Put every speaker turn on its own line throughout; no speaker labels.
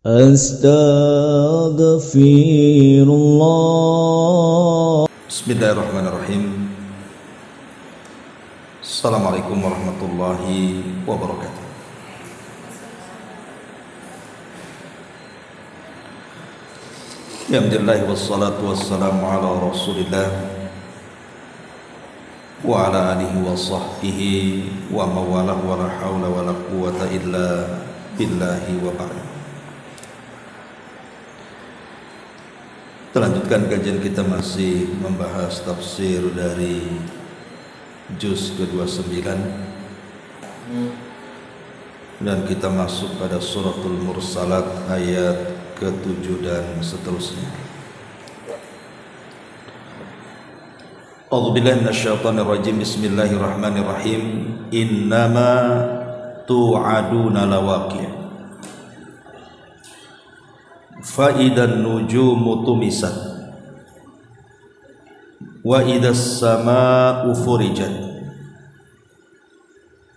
Astaghfirullah.
Bismillahirrahmanirrahim. Assalamualaikum warahmatullahi wabarakatuh. Alhamdulillah wassalatu wassalamu ala rasulillah wa ala alihi wa sahbihi wa mawalah wa la hawla wa la quwata illa billahi wa ba'd. Kita lanjutkan kajian kita, masih membahas tafsir dari juz ke-29 dan kita masuk pada suratul Mursalat ayat ke-7 dan seterusnya. A'udzubillahi minasyaitonir rajim. Bismillahirrahmanirrahim. Innama tu'aduna lawaqi' fa idan nujumu tumisat wa idas samaa'u furijat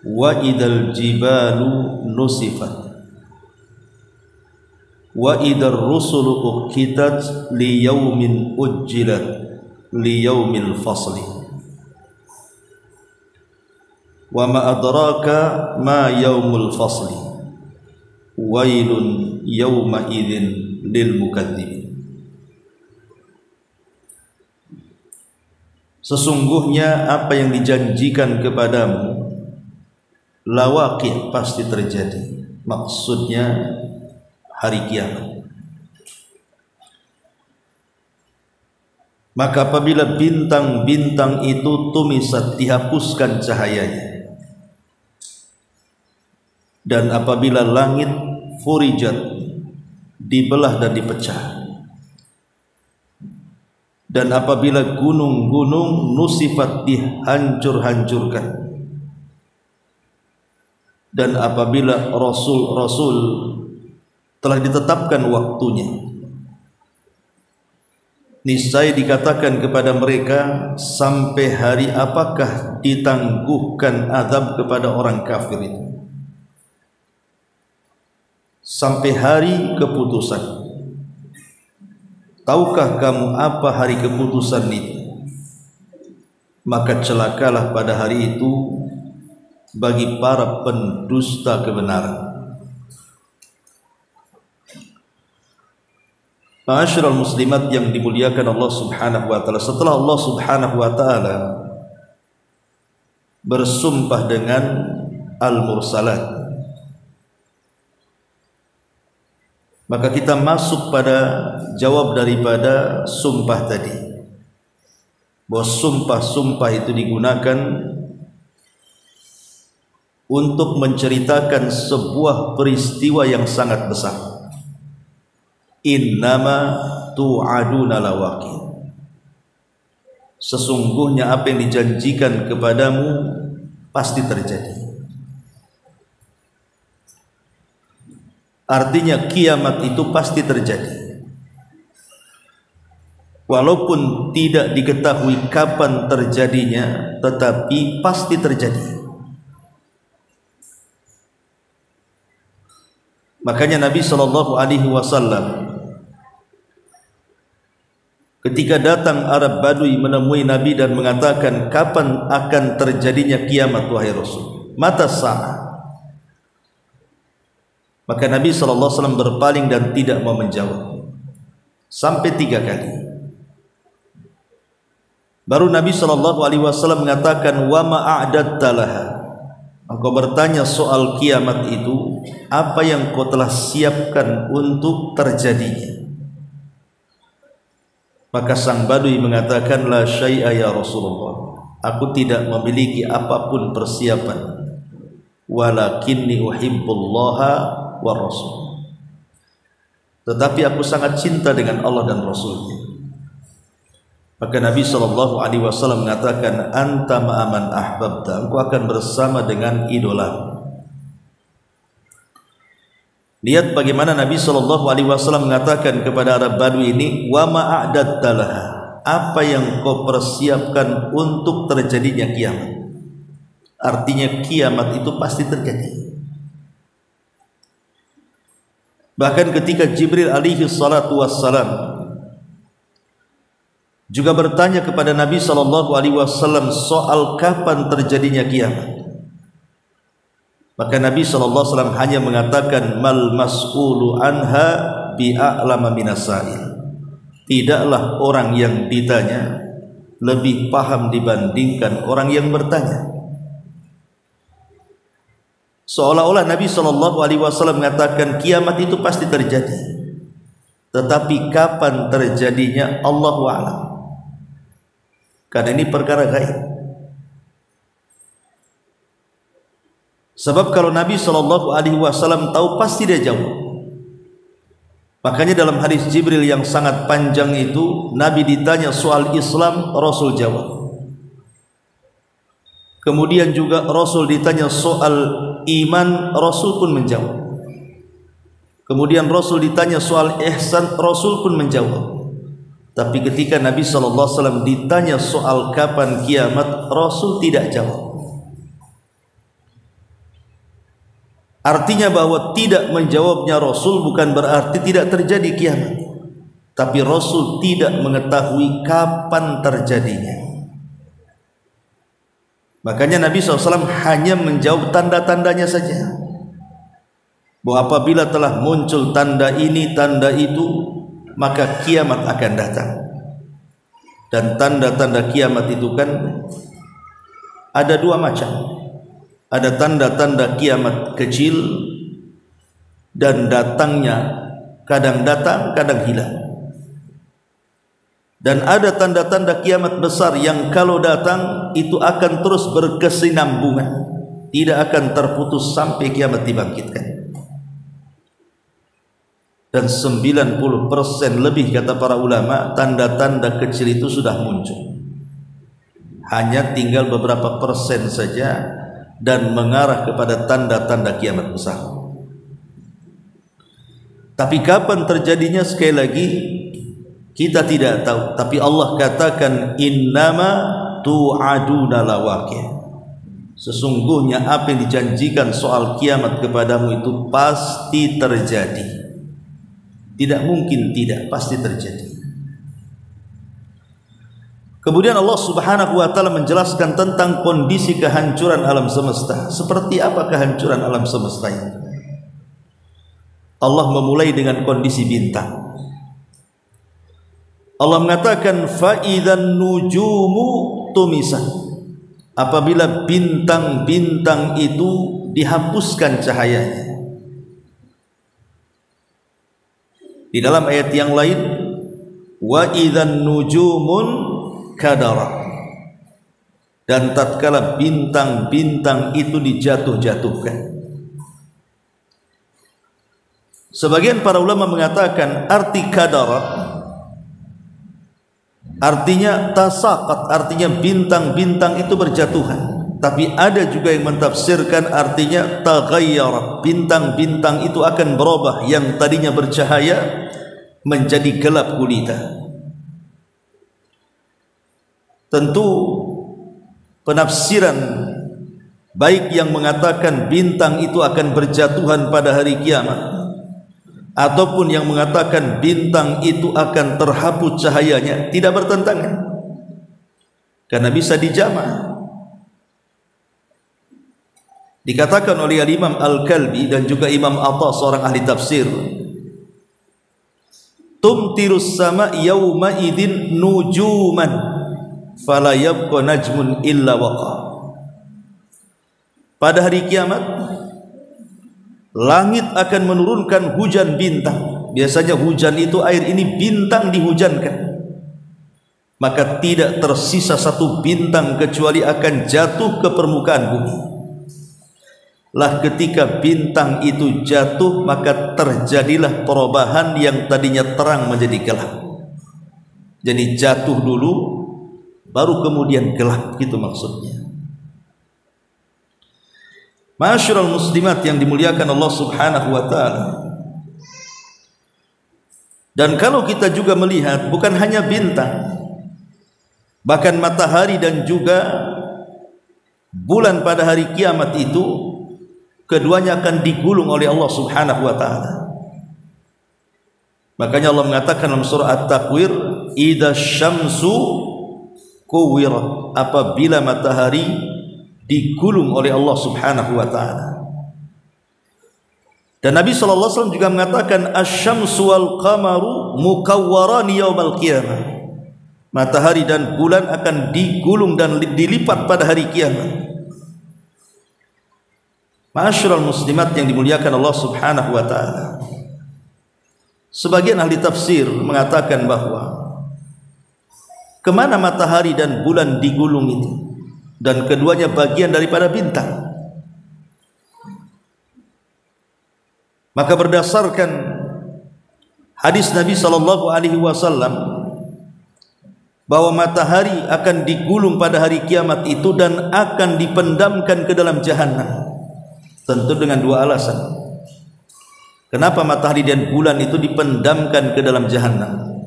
wa idal jibalu nusifat wa idar rusulu uqitat li yaumin ujjilat li yaumil fasli wa ma adraka ma yaumul fasli wailun yauma idzin lil mukadzibin. Sesungguhnya apa yang dijanjikan kepadamu lawaqi', pasti terjadi. Maksudnya hari kiamat. Maka apabila bintang-bintang itu tumisat, dihapuskan cahayanya, dan apabila langit furijat, dibelah dan dipecah, dan apabila gunung-gunung nusifat, dihancur-hancurkan, dan apabila rasul-rasul telah ditetapkan waktunya, niscaya dikatakan kepada mereka, sampai hari apakah ditangguhkan azab kepada orang kafir itu? Sampai hari keputusan. Tahukah kamu apa hari keputusan itu? Maka celakalah pada hari itu bagi para pendusta kebenaran. Ma'asyiral muslimat yang dimuliakan Allah Subhanahu wa taala, setelah Allah Subhanahu wa taala bersumpah dengan Al-Mursalat, maka kita masuk pada jawab daripada sumpah tadi, bahwa sumpah-sumpah itu digunakan untuk menceritakan sebuah peristiwa yang sangat besar. Innama tu'aduna lawaqi', sesungguhnya apa yang dijanjikan kepadamu pasti terjadi. Artinya kiamat itu pasti terjadi, walaupun tidak diketahui kapan terjadinya, tetapi pasti terjadi. Makanya Nabi SAW ketika datang Arab Badui menemui Nabi dan mengatakan, kapan akan terjadinya kiamat wahai Rasul? Mata sa'ah. Maka Nabi SAW berpaling dan tidak mau menjawab sampai 3 kali. Baru Nabi SAW mengatakan, wa ma'a'adatta laha. Engkau bertanya soal kiamat itu, apa yang kau telah siapkan untuk terjadinya? Maka sang Badui mengatakan, la syai'a ya Rasulullah, aku tidak memiliki apapun persiapan, walakinni uhibbullaha wa rasul, tetapi aku sangat cinta dengan Allah dan Rasulnya. Maka Nabi SAW mengatakan, anta ma'aman ahbabta, engkau akan bersama dengan idola. Lihat bagaimana Nabi SAW mengatakan kepada Arab Badui ini, wa ma'a'datta laha, apa yang kau persiapkan untuk terjadinya kiamat. Artinya kiamat itu pasti terjadi. Bahkan ketika Jibril alaihi salatu wassalam juga bertanya kepada Nabi sallallahu alaihi wasallam soal kapan terjadinya kiamat, maka Nabi sallallahu alaihi wasallam hanya mengatakan mal mas'ulu anha bi'a'lama minas sa'il. Tidaklah orang yang ditanya lebih paham dibandingkan orang yang bertanya. Seolah-olah Nabi SAW mengatakan kiamat itu pasti terjadi, tetapi kapan terjadinya Allahu a'lam, karena ini perkara gaib. Sebab kalau Nabi SAW tahu, pasti dia jawab. Makanya dalam hadis Jibril yang sangat panjang itu, Nabi ditanya soal Islam, Rasul jawab. Kemudian juga Rasul ditanya soal iman, Rasul pun menjawab. Kemudian Rasul ditanya soal ihsan, Rasul pun menjawab. Tapi ketika Nabi SAW ditanya soal kapan kiamat, Rasul tidak jawab. Artinya bahwa tidak menjawabnya Rasul bukan berarti tidak terjadi kiamat, tapi Rasul tidak mengetahui kapan terjadinya. Makanya Nabi SAW hanya menjawab tanda-tandanya saja, bahwa apabila telah muncul tanda ini, tanda itu, maka kiamat akan datang. Dan tanda-tanda kiamat itu kan ada dua macam. Ada tanda-tanda kiamat kecil, dan datangnya kadang datang, kadang hilang. Dan ada tanda-tanda kiamat besar yang kalau datang itu akan terus berkesinambungan, tidak akan terputus sampai kiamat dibangkitkan. Dan 90% lebih, kata para ulama, tanda-tanda kecil itu sudah muncul. Hanya tinggal beberapa persen saja dan mengarah kepada tanda-tanda kiamat besar. Tapi kapan terjadinya, sekali lagi kita tidak tahu. Tapi Allah katakan innama tu'aduna lawaqi'. Sesungguhnya apa yang dijanjikan soal kiamat kepadamu itu pasti terjadi. Tidak mungkin tidak, pasti terjadi. Kemudian Allah Subhanahu wa taala menjelaskan tentang kondisi kehancuran alam semesta. Seperti apa kehancuran alam semesta ini? Allah memulai dengan kondisi bintang. Allah mengatakan fa idzan nujumu tumisat. Apabila bintang-bintang itu dihapuskan cahayanya. Di dalam ayat yang lain, wa idzan nujumun kadara, dan tatkala bintang-bintang itu dijatuh-jatuhkan. Sebagian para ulama mengatakan arti kadara artinya tasaqat, artinya bintang-bintang itu berjatuhan. Tapi ada juga yang mentafsirkan artinya taghayyara, bintang-bintang itu akan berubah, yang tadinya bercahaya menjadi gelap gulita. Tentu penafsiran baik yang mengatakan bintang itu akan berjatuhan pada hari kiamat, ataupun yang mengatakan bintang itu akan terhapus cahayanya, tidak bertentangan, karena bisa dijamak. Dikatakan oleh Imam Al-Kalbi dan juga Imam Atha, seorang ahli tafsir, tumtirus sama yawma idin nujuman fala yabqa najmun illa waqa. Pada hari kiamat langit akan menurunkan hujan bintang. Biasanya hujan itu air, ini bintang dihujankan. Maka tidak tersisa satu bintang kecuali akan jatuh ke permukaan bumi. Lah ketika bintang itu jatuh, maka terjadilah perubahan yang tadinya terang menjadi gelap. Jadi jatuh dulu, baru kemudian gelap, gitu maksudnya. Ma'asyiral muslimat yang dimuliakan Allah Subhanahu wa taala. Dan kalau kita juga melihat bukan hanya bintang, bahkan matahari dan juga bulan pada hari kiamat itu, keduanya akan digulung oleh Allah Subhanahu wa taala. Makanya Allah mengatakan dalam surah At-Takwir, idza syamsu kuwirat, apabila matahari digulung oleh Allah Subhanahu wa taala. Dan Nabi sallallahu alaihi wasallam juga mengatakan asy-syamsu wal qamaru mukawwarani yaumal qiyamah. Matahari dan bulan akan digulung dan dilipat pada hari kiamat. Ma'asyiral muslimat yang dimuliakan Allah Subhanahu wa taala. Sebagian ahli tafsir mengatakan bahwa kemana matahari dan bulan digulung itu, dan keduanya bagian daripada bintang. Maka berdasarkan hadis Nabi sallallahu alaihi wasallam bahwa matahari akan digulung pada hari kiamat itu dan akan dipendamkan ke dalam jahanam. Tentu dengan dua alasan. Kenapa matahari dan bulan itu dipendamkan ke dalam jahanam?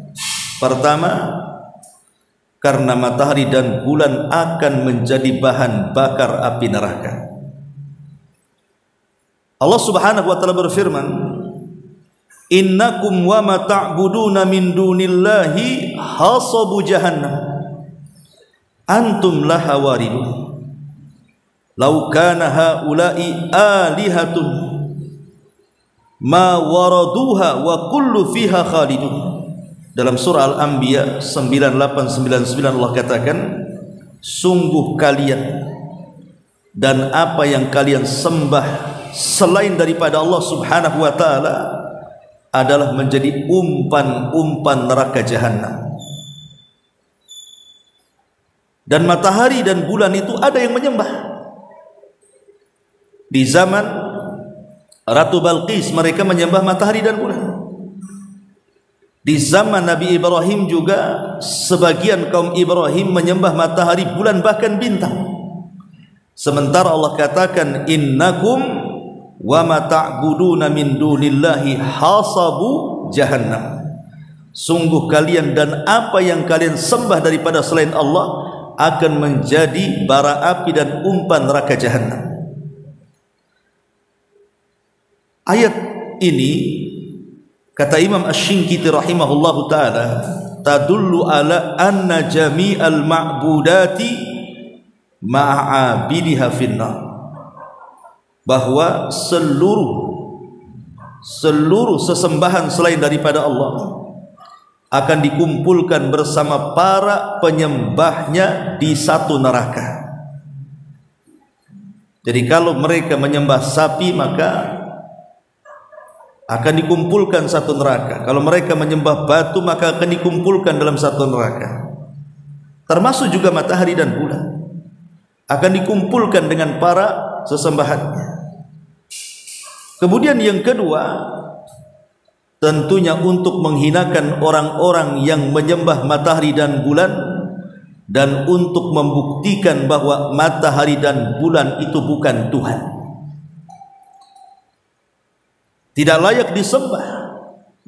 Pertama, karena matahari dan bulan akan menjadi bahan bakar api neraka. Allah Subhanahu wa taala berfirman, innakum wa ma ta'buduna min dunillahi hasabu jahannam antum laha waridun law kana haula'i alihatun ma waraduha wa kullu fiha khalidun. Dalam surah Al-Anbiya 9899 Allah katakan, sungguh kalian dan apa yang kalian sembah selain daripada Allah Subhanahu wa taala adalah menjadi umpan-umpan neraka jahanam. Dan matahari dan bulan itu ada yang menyembah. Di zaman Ratu Balqis mereka menyembah matahari dan bulan. Di zaman Nabi Ibrahim juga sebagian kaum Ibrahim menyembah matahari, bulan, bahkan bintang. Sementara Allah katakan innakum wa ma ta'buduna min dunillahi hasabu jahannam. Sungguh kalian dan apa yang kalian sembah daripada selain Allah akan menjadi bara api dan umpan neraka jahanam. Ayat ini kata Imam Asy-Syinkiti rahimahullahu taala tadullu ala anna jami'al ma'budati ma'abidiha finnar, bahwa seluruh sesembahan selain daripada Allah akan dikumpulkan bersama para penyembahnya di satu neraka. Jadi kalau mereka menyembah sapi maka akan dikumpulkan satu neraka. Kalau mereka menyembah batu maka akan dikumpulkan dalam satu neraka. Termasuk juga matahari dan bulan akan dikumpulkan dengan para sesembahannya. Kemudian yang kedua, tentunya untuk menghinakan orang-orang yang menyembah matahari dan bulan, dan untuk membuktikan bahwa matahari dan bulan itu bukan Tuhan, tidak layak disembah.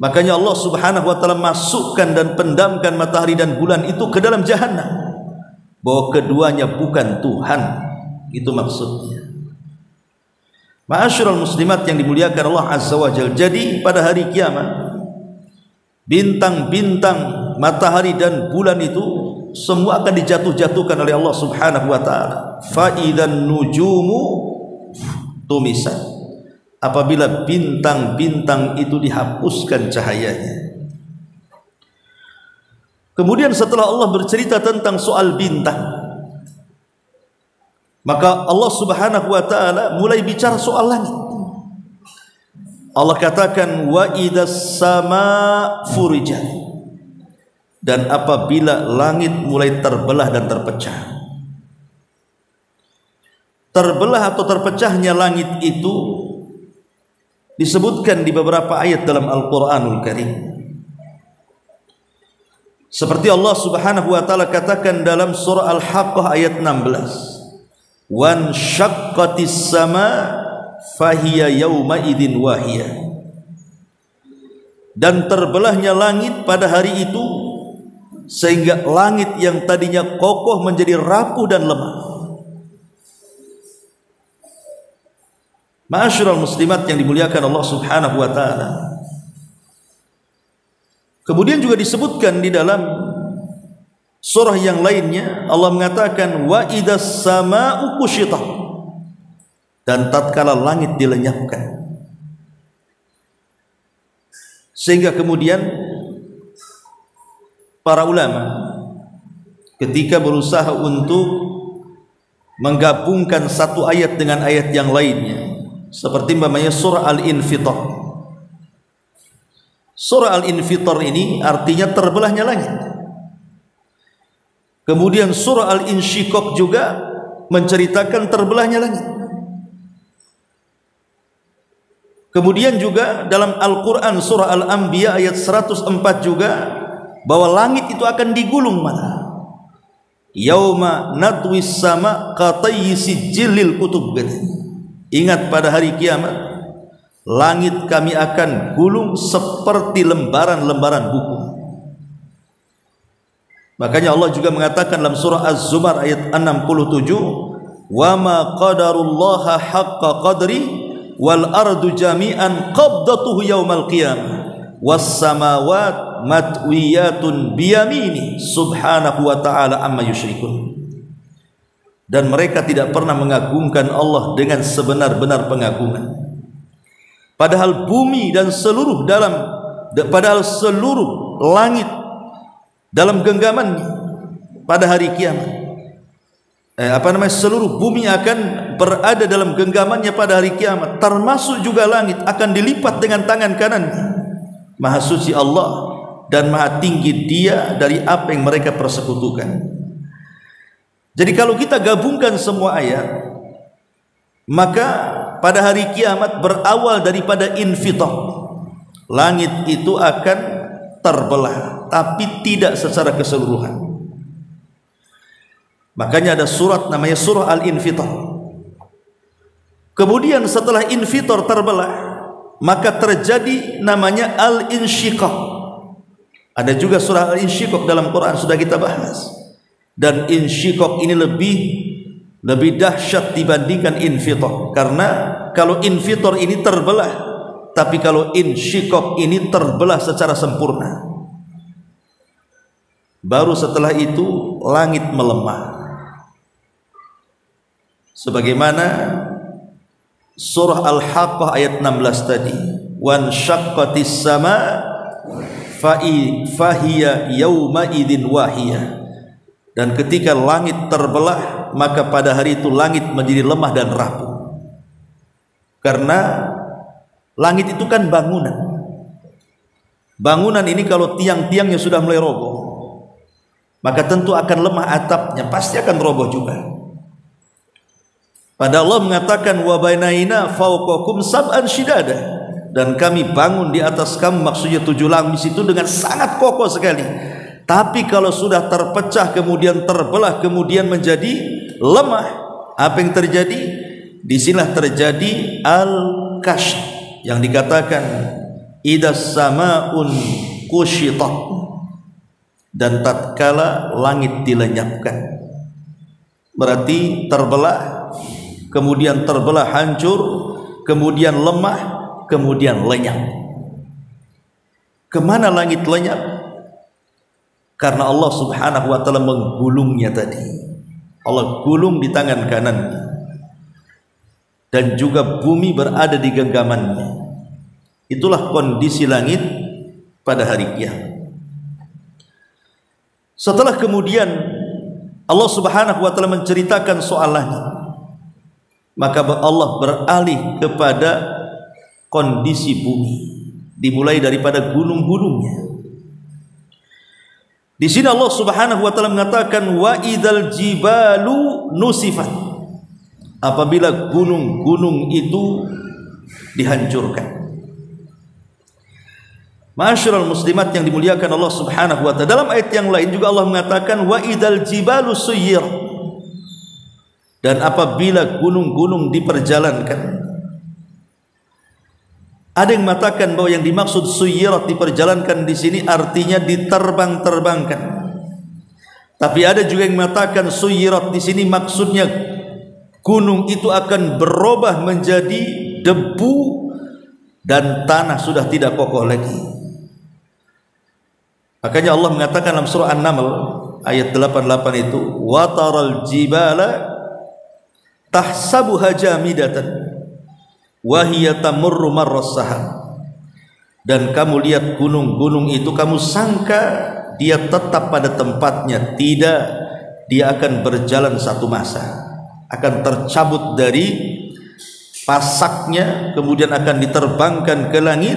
Makanya Allah Subhanahu wa taala masukkan dan pendamkan matahari dan bulan itu ke dalam jahanam, bahwa keduanya bukan Tuhan. Itu maksudnya. Ma'asyiral muslimat yang dimuliakan Allah Azza wa Jalla. Jadi pada hari kiamat bintang-bintang, matahari dan bulan itu semua akan dijatuh-jatuhkan oleh Allah Subhanahu wa taala. Fa idzan nujumu tumisat, apabila bintang-bintang itu dihapuskan cahayanya. Kemudian setelah Allah bercerita tentang soal bintang, maka Allah Subhanahu wa taala mulai bicara soal langit. Allah katakan wa idzas sama furijat, dan apabila langit mulai terbelah dan terpecah. Terbelah atau terpecahnya langit itu disebutkan di beberapa ayat dalam Al-Qur'anul Karim. Seperti Allah Subhanahu wa taala katakan dalam surah Al-Haqqah ayat 16, wan syaqqatis sama fahiya yauma idzin wahiyah, dan terbelahnya langit pada hari itu sehingga langit yang tadinya kokoh menjadi rapuh dan lemah. Ma'asyiral muslimat yang dimuliakan Allah Subhanahu wa taala, Kemudian juga disebutkan di dalam surah yang lainnya, Allah mengatakan wa idas sama'u kushitat, dan tatkala langit dilenyapkan. Sehingga kemudian para ulama ketika berusaha untuk menggabungkan satu ayat dengan ayat yang lainnya, seperti umpamanya surah Al-Infitar. Surah Al-Infitar ini artinya terbelahnya langit. Kemudian surah Al-Insyiqaq juga menceritakan terbelahnya langit. Kemudian juga dalam Al-Quran surah Al-Anbiya ayat 104 juga, bahwa langit itu akan digulung mana? Yauma natwis sama katayyi sijilil kutub. Ingat pada hari kiamat, langit kami akan gulung seperti lembaran-lembaran buku. Makanya Allah juga mengatakan dalam surah Az-Zumar ayat 67, wa ma qadarullaha haqqa qadri wal ardu jami'an qabdatuhu yaumal qiyamah was samawat matwiyatun biyamini subhanahu wa ta'ala amma yusyrikun. Dan mereka tidak pernah mengagungkan Allah dengan sebenar-benar pengagungan, padahal bumi dan seluruh langit dalam genggamannya pada hari kiamat. Seluruh bumi akan berada dalam genggamannya pada hari kiamat, termasuk juga langit akan dilipat dengan tangan kanannya. Maha suci Allah dan maha tinggi Dia dari apa yang mereka persekutukan. Jadi kalau kita gabungkan semua ayat, maka pada hari kiamat berawal daripada infitar. Langit itu akan terbelah, tapi tidak secara keseluruhan. Makanya ada surat namanya surah Al-Infitar. Kemudian setelah infitar terbelah, maka terjadi namanya Al-Insyiqaq. Ada juga surah Al-Insyiqaq dalam Quran, sudah kita bahas. Dan insyiqaq ini lebih dahsyat dibandingkan infitar, karena kalau infitar ini terbelah, tapi kalau insyiqaq ini terbelah secara sempurna. Baru setelah itu langit melemah, sebagaimana surah Al-Haqqah ayat 16 tadi, wan syaqqatis sama fahiya yauma idzin wahiyah. Dan ketika langit terbelah, maka pada hari itu langit menjadi lemah dan rapuh. Karena langit itu kan bangunan. Bangunan ini kalau tiang-tiangnya sudah mulai roboh, maka tentu akan lemah atapnya, pasti akan roboh juga. Pada Allah mengatakan wa bainaina fawqakum sab'an shidada, dan kami bangun di atas kamu, maksudnya 7 lapis itu dengan sangat kokoh sekali. Tapi kalau sudah terpecah, kemudian terbelah, kemudian menjadi lemah, apa yang terjadi? Disinilah terjadi al-kasy, yang dikatakan idas sama'un kushitat, dan tatkala langit dilenyapkan. Berarti terbelah, kemudian terbelah hancur, kemudian lemah, kemudian lenyap. Kemana langit lenyap? Karena Allah subhanahu wa ta'ala menggulungnya tadi. Allah gulung di tangan kanannya, dan juga bumi berada di genggamannya. Itulah kondisi langit pada hari kiamat. Setelah kemudian Allah subhanahu wa ta'ala menceritakan soal langit, maka Allah beralih kepada kondisi bumi, dimulai daripada gunung-gunungnya. Di sini Allah Subhanahu wa taala mengatakan wa idzal jibalu nusifat, apabila gunung-gunung itu dihancurkan. Ma'asyiral muslimat yang dimuliakan Allah Subhanahu wa taala, dalam ayat yang lain juga Allah mengatakan wa idzal jibalu suyyir, dan apabila gunung-gunung diperjalankan. Ada yang mengatakan bahwa yang dimaksud suyirat, diperjalankan di sini artinya diterbang-terbangkan. Tapi ada juga yang mengatakan suyirat di sini maksudnya gunung itu akan berubah menjadi debu dan tanah sudah tidak kokoh lagi. Makanya Allah mengatakan dalam surah An-Naml ayat 88 itu, wa taral jibala tahsabuha jamidatan wa hiya tamurru marras sahab. Dan kamu lihat gunung-gunung itu, kamu sangka dia tetap pada tempatnya. Tidak, dia akan berjalan satu masa, akan tercabut dari pasaknya, kemudian akan diterbangkan ke langit,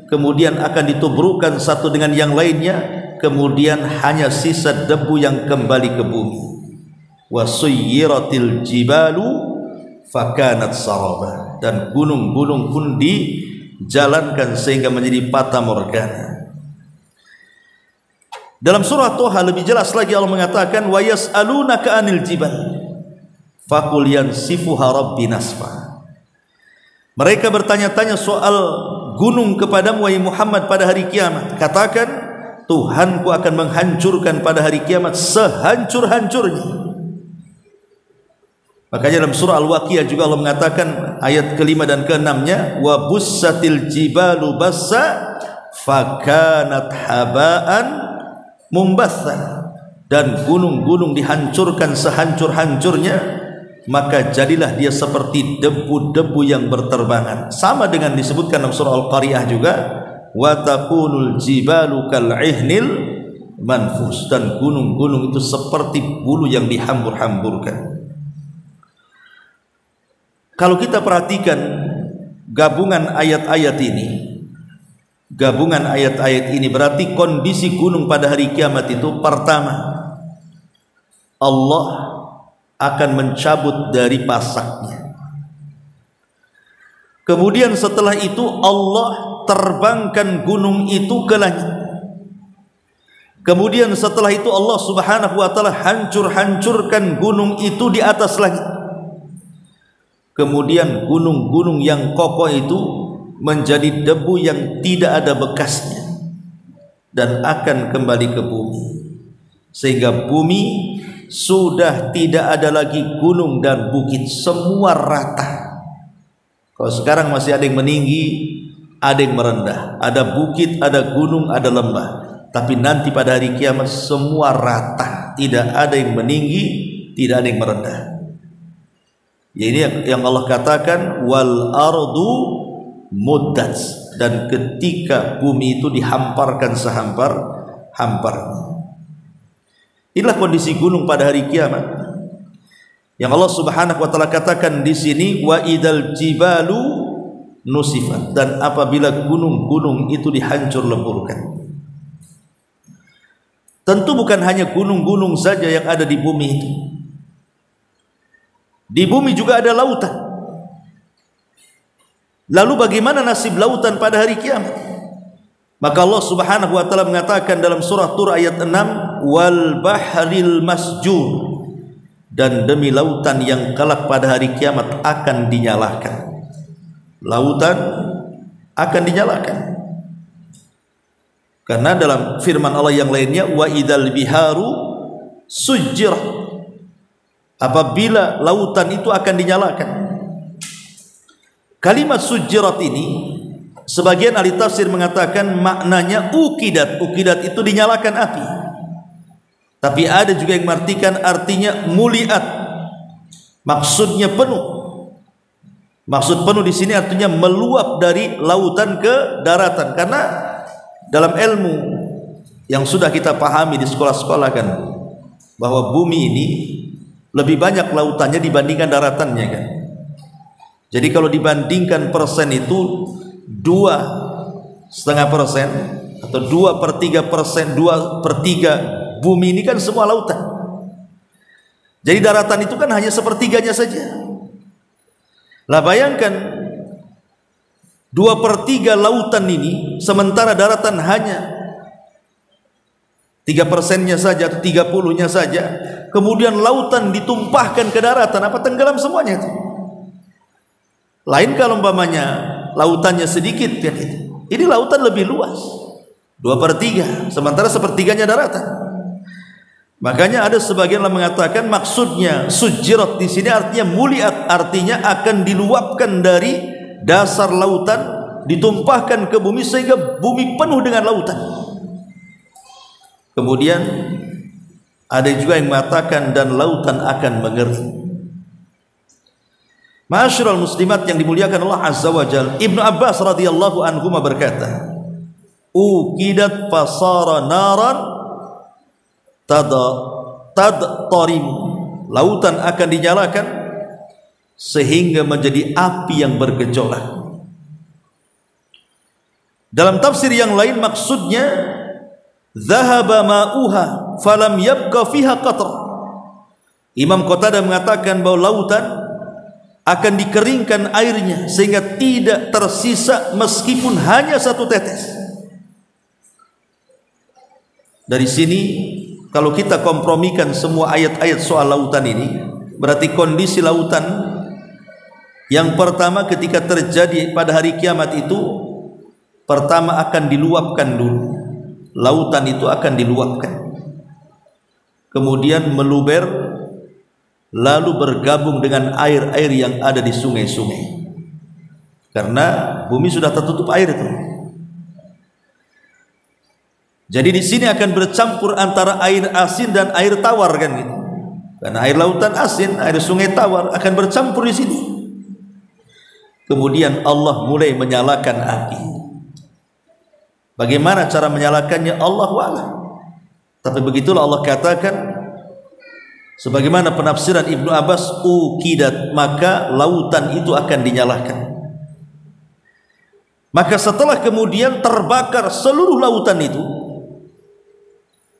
kemudian akan ditubrukkan satu dengan yang lainnya, kemudian hanya sisa debu yang kembali ke bumi. Wa suyyiratil jibalu fakanat saraba. Dan gunung-gunung pun dijalankan sehingga menjadi fata morgana. Dalam surah Toha lebih jelas lagi Allah mengatakan, wa yas'alunaka 'anil jibal faqul yansifuha rabbi nasfa. Mereka bertanya-tanya soal gunung kepadamu wahai Muhammad pada hari kiamat. Katakan, Tuhanku akan menghancurkan pada hari kiamat sehancur-hancurnya. Makanya dalam surah Al-Waqiah juga Allah mengatakan ayat ke-5 dan ke-6-nya, wa bussatil jibalu bassa fakanat haba'an mumbatha. Dan gunung-gunung dihancurkan sehancur-hancurnya, maka jadilah dia seperti debu-debu yang berterbangan. Sama dengan disebutkan dalam surah Al-Qari'ah juga, wa takunul jibalu kal'ihnil manfus. Dan gunung-gunung itu seperti bulu yang dihambur-hamburkan. Kalau kita perhatikan gabungan ayat-ayat ini berarti kondisi gunung pada hari kiamat itu, pertama, Allah akan mencabut dari pasaknya. Kemudian setelah itu Allah terbangkan gunung itu ke langit. Kemudian setelah itu Allah Subhanahu wa taala hancur-hancurkan gunung itu di atas langit. Kemudian gunung-gunung yang kokoh itu menjadi debu yang tidak ada bekasnya dan akan kembali ke bumi. Sehingga bumi sudah tidak ada lagi gunung dan bukit, semua rata. Kalau sekarang masih ada yang meninggi, ada yang merendah, ada bukit, ada gunung, ada lembah. Tapi nanti pada hari kiamat semua rata, tidak ada yang meninggi, tidak ada yang merendah. Ya, ini yang Allah katakan wal ardu muddat. Dan ketika bumi itu dihamparkan sehampar-hamparnya. Inilah kondisi gunung pada hari kiamat yang Allah Subhanahu wa taala katakan di sini, wa idzal jibalu nusifat. Dan apabila gunung-gunung itu dihancur leburkan. Tentu bukan hanya gunung-gunung saja yang ada di bumi itu. Di bumi juga ada lautan. Lalu bagaimana nasib lautan pada hari kiamat? Maka Allah Subhanahu wa taala mengatakan dalam surah Tur ayat 6, wal bahril masjur. Dan demi lautan yang kelak pada hari kiamat akan dinyalakan. Lautan akan dinyalakan. Karena dalam firman Allah yang lainnya, wa idzal biharu sujjirat. Apabila lautan itu akan dinyalakan. Kalimat sujjirat ini sebagian ahli tafsir mengatakan maknanya ukidat. Ukidat itu dinyalakan api. Tapi ada juga yang mengartikan artinya muliat. Maksudnya penuh. Maksud penuh di sini artinya meluap dari lautan ke daratan. Karena dalam ilmu yang sudah kita pahami di sekolah-sekolah kan, bahwa bumi ini lebih banyak lautannya dibandingkan daratannya kan. Jadi kalau dibandingkan persen itu 2,5% atau 2/3%, 2/3 bumi ini kan semua lautan. Jadi daratan itu kan hanya sepertiganya saja. Lah bayangkan 2/3 lautan ini, sementara daratan hanya 3%-nya saja atau 30-nya saja. Kemudian lautan ditumpahkan ke daratan, apa tenggelam semuanya itu? Lain kalau umpamanya lautannya sedikit kan itu. Ini lautan lebih luas, 2/3, sementara sepertiganya daratan. Makanya ada sebagian yang mengatakan maksudnya sujjirat di sini artinya muliat, artinya akan diluapkan dari dasar lautan, ditumpahkan ke bumi sehingga bumi penuh dengan lautan. Kemudian ada juga yang mengatakan dan lautan akan mengering. Ma'asyiral muslimat yang dimuliakan Allah Azza wa Jalla, Ibnu Abbas radhiyallahu anhu berkata, uqidat fasara naran tadtarim, lautan akan dinyalakan sehingga menjadi api yang bergejolak. Dalam tafsir yang lain maksudnya dhahaba ma'uha falam yabqa fiha qatra. Imam Qatadah mengatakan bahwa lautan akan dikeringkan airnya sehingga tidak tersisa meskipun hanya satu tetes. Dari sini kalau kita kompromikan semua ayat-ayat soal lautan ini, berarti kondisi lautan yang pertama ketika terjadi pada hari kiamat itu, pertama akan diluapkan dulu. Lautan itu akan diluapkan, kemudian meluber, lalu bergabung dengan air-air yang ada di sungai-sungai, karena bumi sudah tertutup air itu. Jadi di sini akan bercampur antara air asin dan air tawar, kan gitu. Karena air lautan asin, air sungai tawar akan bercampur di sini. Kemudian Allah mulai menyalakan api. Bagaimana cara menyalakannya? Allahu a'lam. Tapi begitulah Allah katakan, sebagaimana penafsiran Ibnu Abbas, uqidat, maka lautan itu akan dinyalakan. Maka setelah kemudian terbakar seluruh lautan itu,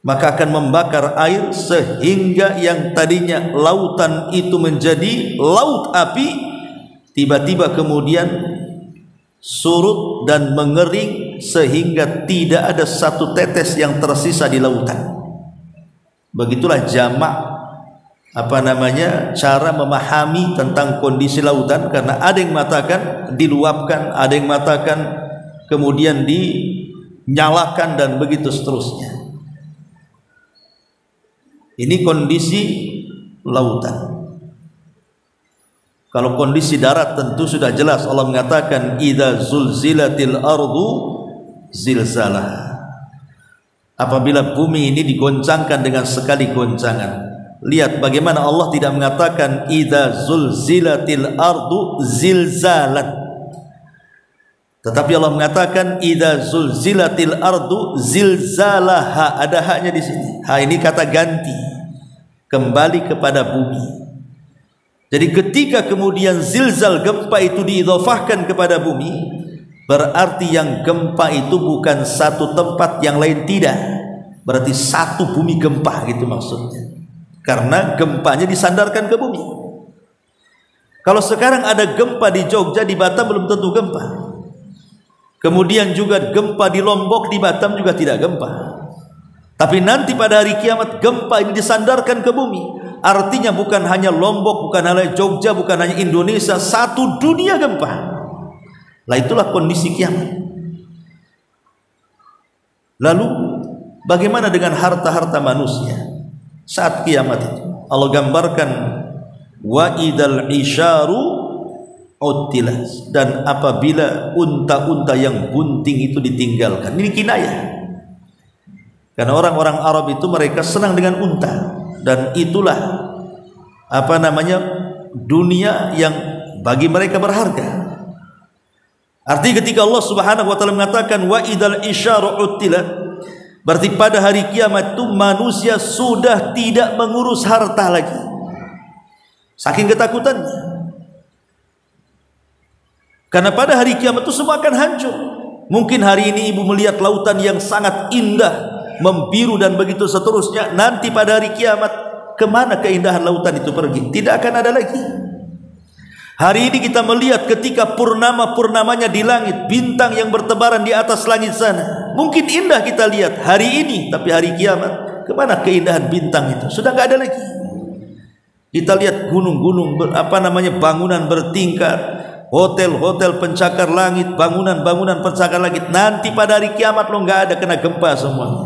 maka akan membakar air sehingga yang tadinya lautan itu menjadi laut api, tiba-tiba kemudian surut dan mengering sehingga tidak ada satu tetes yang tersisa di lautan. Begitulah jamak cara memahami tentang kondisi lautan, karena ada yang mengatakan diluapkan, ada yang mengatakan kemudian dinyalakan dan begitu seterusnya. Ini kondisi lautan. Kalau kondisi darat tentu sudah jelas, Allah mengatakan idza zulzilatil ardu zilzalah. Apabila bumi ini digoncangkan dengan sekali goncangan. Lihat bagaimana Allah tidak mengatakan idza zulzilatil ardu zilzalan, tetapi Allah mengatakan idza zulzilatil ardu zilzalaha. Ada haknya di sini. Ha ini kata ganti, kembali kepada bumi. Jadi ketika kemudian zilzal, gempa itu diidhafahkan kepada bumi, berarti yang gempa itu bukan satu tempat yang lain, tidak. Berarti satu bumi gempa gitu maksudnya. Karena gempanya disandarkan ke bumi. Kalau sekarang ada gempa di Jogja, di Batam belum tentu gempa. Kemudian juga gempa di Lombok, di Batam juga tidak gempa. Tapi nanti pada hari kiamat gempa ini disandarkan ke bumi. Artinya bukan hanya Lombok, bukan hanya Jogja, bukan hanya Indonesia, satu dunia gempa. Lah itulah kondisi kiamat. Lalu bagaimana dengan harta-harta manusia saat kiamat itu? Allah gambarkan wa idal isyaru utilat, dan apabila unta-unta yang bunting itu ditinggalkan. Ini kinayah. Karena orang-orang Arab itu mereka senang dengan unta, dan itulah dunia yang bagi mereka berharga. Artinya ketika Allah Subhanahu wa taala mengatakan wa idal isyaru utilat, berarti pada hari kiamat itu manusia sudah tidak mengurus harta lagi, saking ketakutannya. Karena pada hari kiamat itu semua akan hancur. Mungkin hari ini ibu melihat lautan yang sangat indah, membiru dan begitu seterusnya. Nanti pada hari kiamat, kemana keindahan lautan itu pergi? Tidak akan ada lagi. Hari ini kita melihat ketika purnamanya di langit, bintang yang bertebaran di atas langit sana. Mungkin indah kita lihat hari ini, tapi hari kiamat, kemana keindahan bintang itu? Sudah nggak ada lagi. Kita lihat gunung-gunung, bangunan bertingkat, hotel-hotel pencakar langit, bangunan-bangunan pencakar langit. Nanti pada hari kiamat lo nggak ada, kena gempa semuanya.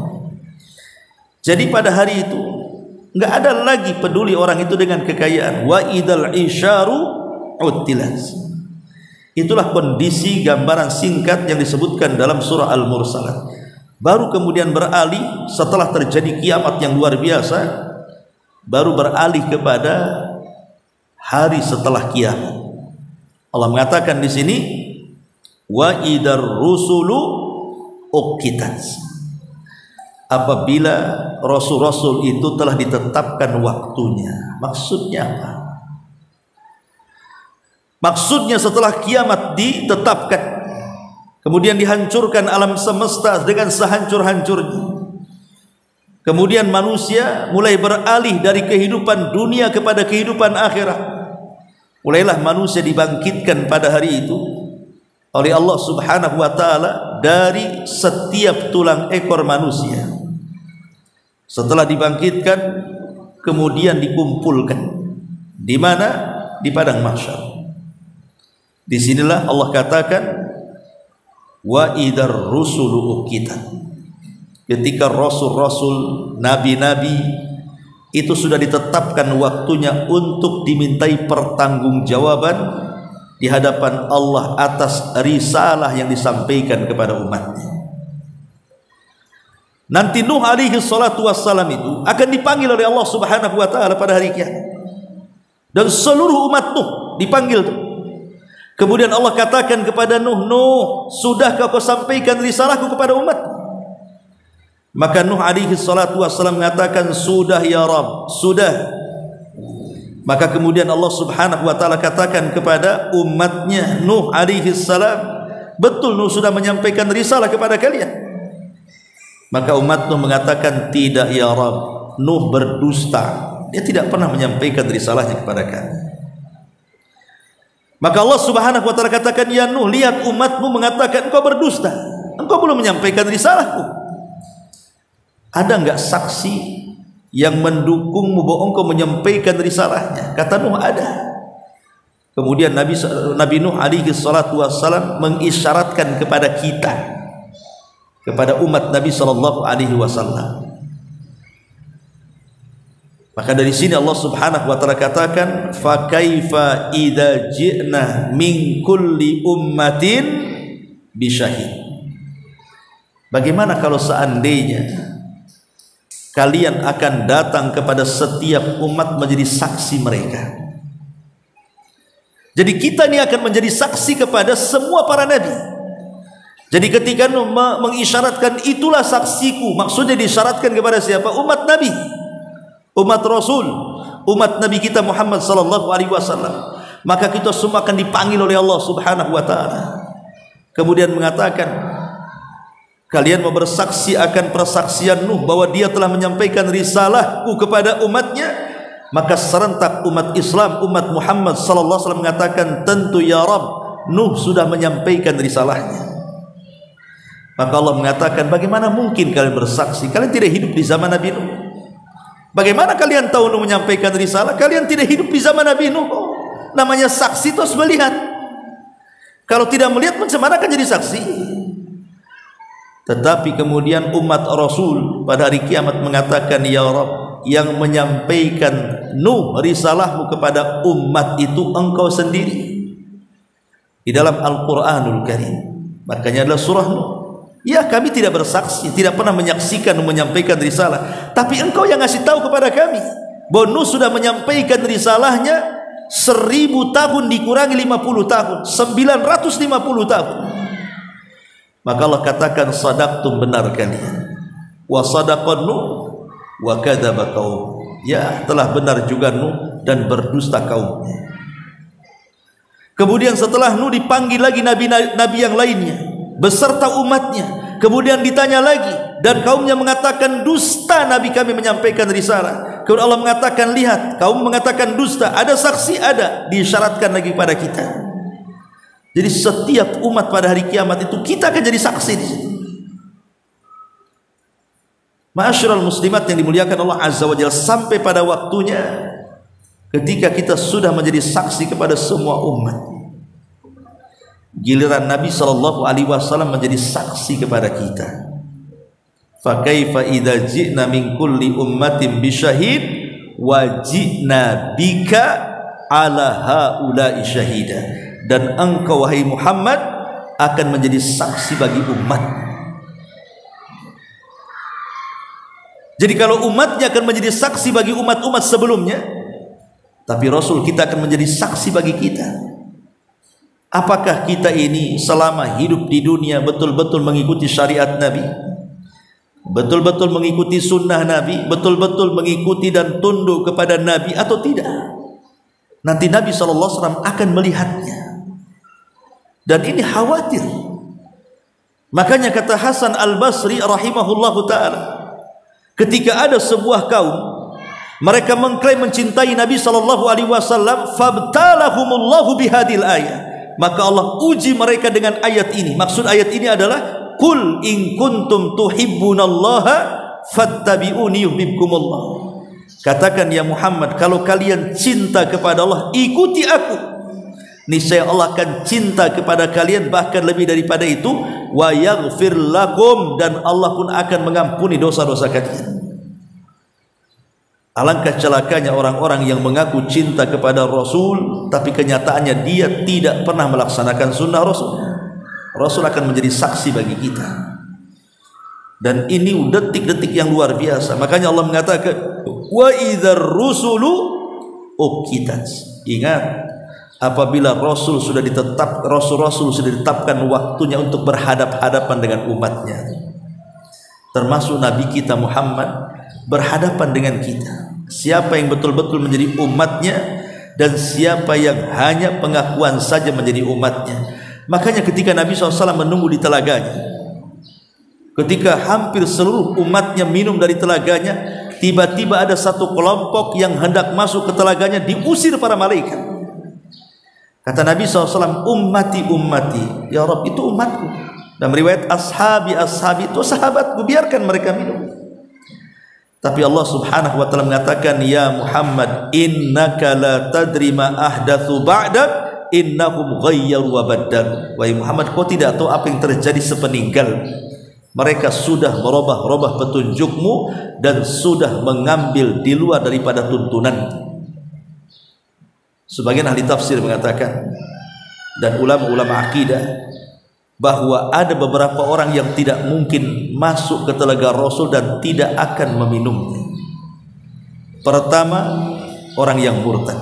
Jadi pada hari itu nggak ada lagi peduli orang itu dengan kekayaan. Wa idal isyaru utilat. Itulah kondisi gambaran singkat yang disebutkan dalam surah Al-Mursalat. baru kemudian beralih setelah terjadi kiamat yang luar biasa, baru beralih kepada hari setelah kiamat. Allah mengatakan di sini, wa idar rusulu uqitat, apabila rasul-rasul itu telah ditetapkan waktunya. Maksudnya apa? Maksudnya setelah kiamat ditetapkan, kemudian dihancurkan alam semesta dengan sehancur-hancurnya, kemudian manusia mulai beralih dari kehidupan dunia kepada kehidupan akhirat. Mulailah manusia dibangkitkan pada hari itu oleh Allah Subhanahu wa ta'ala dari setiap tulang ekor manusia. Setelah dibangkitkan, kemudian dikumpulkan di mana? Di padang mahsyar. Disinilah Allah katakan, wa idar rusulu uqitat, ketika rasul-rasul, nabi-nabi itu sudah ditetapkan waktunya untuk dimintai pertanggungjawaban di hadapan Allah atas risalah yang disampaikan kepada umatnya. Nanti Nuh alaihi salatu wassalam itu akan dipanggil oleh Allah Subhanahu wa ta'ala pada hari kiamat, dan seluruh umat Nuh dipanggil tuh. Kemudian Allah katakan kepada Nuh, Nuh, sudahkah kau sampaikan risalahku kepada umat? Maka Nuh alaihi salatu wassalam mengatakan, sudah ya Rabb, sudah. Maka kemudian Allah Subhanahu wa ta'ala katakan kepada umatnya Nuh alaihi salam, betul Nuh sudah menyampaikan risalah kepada kalian. Maka umat Nuh mengatakan, tidak ya Rabb, Nuh berdusta, dia tidak pernah menyampaikan risalahnya kepada kami. Maka Allah Subhanahu wa ta'ala katakan, ya Nuh, lihat umatmu mengatakan engkau berdusta, engkau belum menyampaikan risalahku. Ada enggak saksi yang mendukungmu bahwa engkau menyampaikan risalahnya? Kata Nuh, ada. Kemudian Nabi Nuh alaihi salatu wassalam mengisyaratkan kepada kita, kepada umat Nabi sallallahu alaihi wasallam. Maka dari sini Allah Subhanahu wa ta'ala katakan, fa kaifa idza ji'na min kulli ummatin bisyahid. Bagaimana kalau seandainya kalian akan datang kepada setiap umat menjadi saksi mereka? Jadi kita ini akan menjadi saksi kepada semua para nabi. Jadi ketika Nuh mengisyaratkan itulah saksiku, maksudnya disyaratkan kepada siapa? Umat Nabi, umat Rasul, umat Nabi kita Muhammad sallallahu alaihi wasallam. Maka kita semua akan dipanggil oleh Allah Subhanahu wa ta'ala, kemudian mengatakan, kalian mau bersaksi akan persaksian Nuh bahwa dia telah menyampaikan risalahku kepada umatnya? Maka serentak umat Islam, umat Muhammad sallallahu alaihi wasallam mengatakan, tentu ya Rabb, Nuh sudah menyampaikan risalahnya. Maka Allah mengatakan, bagaimana mungkin kalian bersaksi? Kalian tidak hidup di zaman Nabi Nuh. Bagaimana kalian tahu Nuh menyampaikan risalah? Kalian tidak hidup di zaman Nabi Nuh. Namanya saksi terus melihat. Kalau tidak melihat, macam mana akan jadi saksi? Tetapi kemudian umat Rasul pada hari kiamat mengatakan, ya Rabb, yang menyampaikan Nuh risalahmu kepada umat itu engkau sendiri. Di dalam Al-Quranul Karim, makanya adalah surah Nuh. Ya, kami tidak bersaksi, tidak pernah menyaksikan menyampaikan risalah, tapi engkau yang ngasih tahu kepada kami bahwa Nuh sudah menyampaikan risalahnya 1000 tahun dikurangi 50 tahun, 950 tahun. Maka Allah katakan, sadaqtum, benar kalian, wa sadaqan Nuh wa kadzaba qaum, ya telah benar juga Nuh dan berdusta kaumnya. Kemudian setelah Nuh dipanggil lagi nabi-nabi yang lainnya beserta umatnya, kemudian ditanya lagi, dan kaumnya mengatakan dusta nabi kami menyampaikan risalah. Kemudian Allah mengatakan, lihat, kaum mengatakan dusta, ada saksi, ada, disyaratkan lagi pada kita. Jadi setiap umat pada hari kiamat itu kita akan jadi saksi di situ. Ma'asyiral muslimat yang dimuliakan Allah Azza wa Jalla, sampai pada waktunya ketika kita sudah menjadi saksi kepada semua umat, giliran Nabi sallallahu alaihi wasallam menjadi saksi kepada kita. Fa kaifa idza ji'na min kulli ummatin bisyahid wa ji'na bika ala haula'i syahida. Dan engkau wahai Muhammad akan menjadi saksi bagi umat. Jadi kalau umatnya akan menjadi saksi bagi umat-umat sebelumnya, tapi Rasul kita akan menjadi saksi bagi kita. Apakah kita ini selama hidup di dunia betul-betul mengikuti syariat Nabi, betul-betul mengikuti sunnah Nabi, betul-betul mengikuti dan tunduk kepada Nabi atau tidak? Nanti Nabi SAW akan melihatnya, dan ini khawatir. Makanya kata Hasan Al-Basri rahimahullahu ta'ala, ketika ada sebuah kaum mereka mengklaim mencintai Nabi SAW, fabtalahumullahu bihadil ayat, maka Allah uji mereka dengan ayat ini. Maksud ayat ini adalah Qul in kuntum tuhibbunallaha fattabi'uni yuhibbukumullah. Katakan ya Muhammad, kalau kalian cinta kepada Allah, ikuti aku, niscaya Allah akan cinta kepada kalian, bahkan lebih daripada itu, wa yaghfir lakum, dan Allah pun akan mengampuni dosa-dosa kalian. Alangkah celakanya orang-orang yang mengaku cinta kepada Rasul, tapi kenyataannya dia tidak pernah melaksanakan sunnah Rasul. Rasul akan menjadi saksi bagi kita, dan ini detik-detik yang luar biasa. Makanya Allah mengatakan wa idzar rusulu uqitat. Ingat, apabila Rasul sudah Rasul sudah ditetapkan waktunya untuk berhadap-hadapan dengan umatnya, termasuk Nabi kita Muhammad berhadapan dengan kita. Siapa yang betul-betul menjadi umatnya dan siapa yang hanya pengakuan saja menjadi umatnya. Makanya ketika Nabi SAW menunggu di telaganya, ketika hampir seluruh umatnya minum dari telaganya, tiba-tiba ada satu kelompok yang hendak masuk ke telaganya, diusir para malaikat. Kata Nabi SAW, ummati ummati, ya Rabb, itu umatku. Dan riwayat ashabi ashabi, itu sahabatku, biarkan mereka minum. Tapi Allah Subhanahu wa taala mengatakan, ya Muhammad, innaka la tadri ma ahdatsu ba'dak, innahum ghayyaru wa baddalu. Wahai Muhammad, kau tidak tahu apa yang terjadi sepeninggal. Mereka sudah merubah-rubah petunjukmu dan sudah mengambil di luar daripada tuntunan. Sebagian ahli tafsir mengatakan, dan ulama-ulama akidah, bahwa ada beberapa orang yang tidak mungkin masuk ke telaga Rasul dan tidak akan meminumnya. Pertama, orang yang murtad,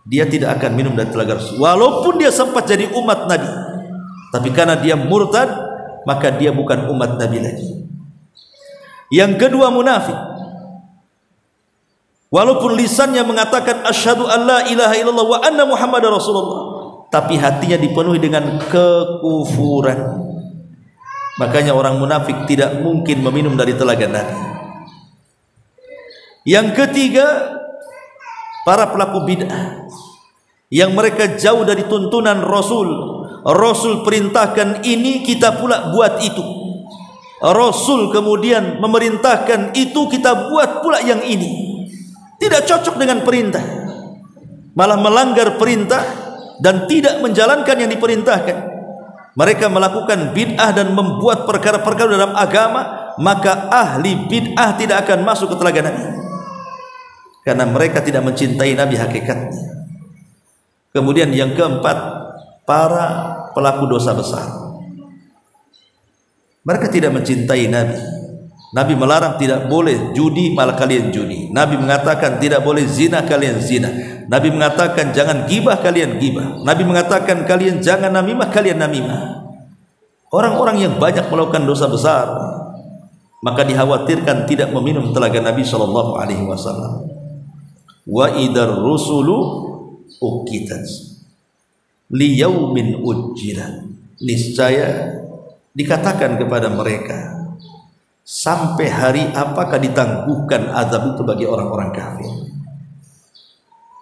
dia tidak akan minum dari telaga Rasul walaupun dia sempat jadi umat Nabi, tapi karena dia murtad, maka dia bukan umat Nabi lagi. Yang kedua, munafik, walaupun lisannya mengatakan asyhadu an la ilaha illallah wa anna muhammadar rasulullah, tapi hatinya dipenuhi dengan kekufuran. Makanya orang munafik tidak mungkin meminum dari telaga Nabi. Yang ketiga, para pelaku bid'ah yang mereka jauh dari tuntunan Rasul. Rasul perintahkan ini, kita pula buat itu. Rasul kemudian memerintahkan itu, kita buat pula yang ini. Tidak cocok dengan perintah, malah melanggar perintah dan tidak menjalankan yang diperintahkan. Mereka melakukan bid'ah dan membuat perkara-perkara dalam agama, maka ahli bid'ah tidak akan masuk ke telaga Nabi, karena mereka tidak mencintai Nabi hakikatnya. Kemudian yang keempat, para pelaku dosa besar. Mereka tidak mencintai Nabi. Nabi melarang tidak boleh judi, malah kalian judi. Nabi mengatakan tidak boleh zina, kalian zina. Nabi mengatakan jangan gibah, kalian gibah. Nabi mengatakan kalian jangan namimah, kalian namimah. Orang-orang yang banyak melakukan dosa besar, maka dikhawatirkan tidak meminum telaga Nabi SAW. Wa idar rusulu uqitat liyaumin ujjilan. Niscaya dikatakan kepada mereka, sampai hari apakah ditangguhkan azab itu bagi orang-orang kafir.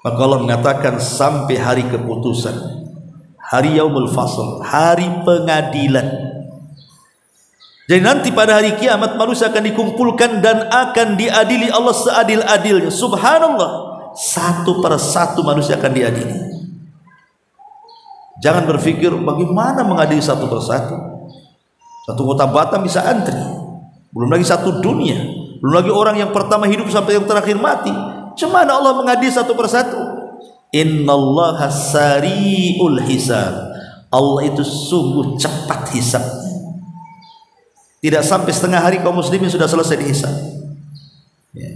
Maka Allah mengatakan sampai hari keputusan, hari yaumul fasl, hari pengadilan. Jadi nanti pada hari kiamat manusia akan dikumpulkan dan akan diadili Allah seadil-adilnya. Subhanallah, satu per satu manusia akan diadili. Jangan berpikir bagaimana mengadili satu per satu. Satu kota Batam bisa antri, belum lagi satu dunia, belum lagi orang yang pertama hidup sampai yang terakhir mati. Cemana Allah mengadili satu persatu? Innallaha sari'ul hisab. Allah itu sungguh cepat hisabnya. Tidak sampai setengah hari kaum muslimin sudah selesai dihisab. Ya.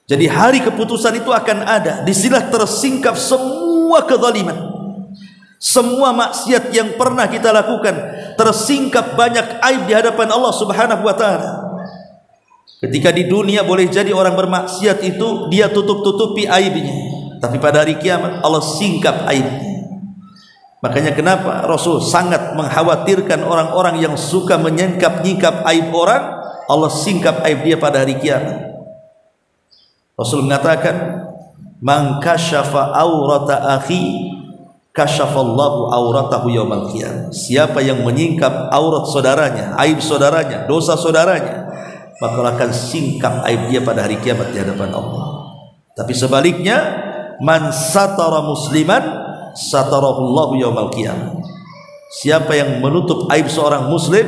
Jadi hari keputusan itu akan ada. Disinilah tersingkap semua kezaliman, semua maksiat yang pernah kita lakukan. Tersingkap banyak aib di hadapan Allah Subhanahu wa ta'ala. Ketika di dunia boleh jadi orang bermaksiat itu dia tutup-tutupi aibnya, tapi pada hari kiamat Allah singkap aibnya. Makanya kenapa Rasul sangat mengkhawatirkan orang-orang yang suka menyingkap-nyingkap aib orang, Allah singkap aib dia pada hari kiamat. Rasul mengatakan, "Man kasyafa aurata akhi, kasyafallahu auratahu yaumal qiyamah." Siapa yang menyingkap aurat saudaranya, aib saudaranya, dosa saudaranya, maka akan singkap aib dia pada hari kiamat di hadapan Allah. Tapi sebaliknya, man satara musliman satarahullahu yaumal qiyamah. Siapa yang menutup aib seorang muslim,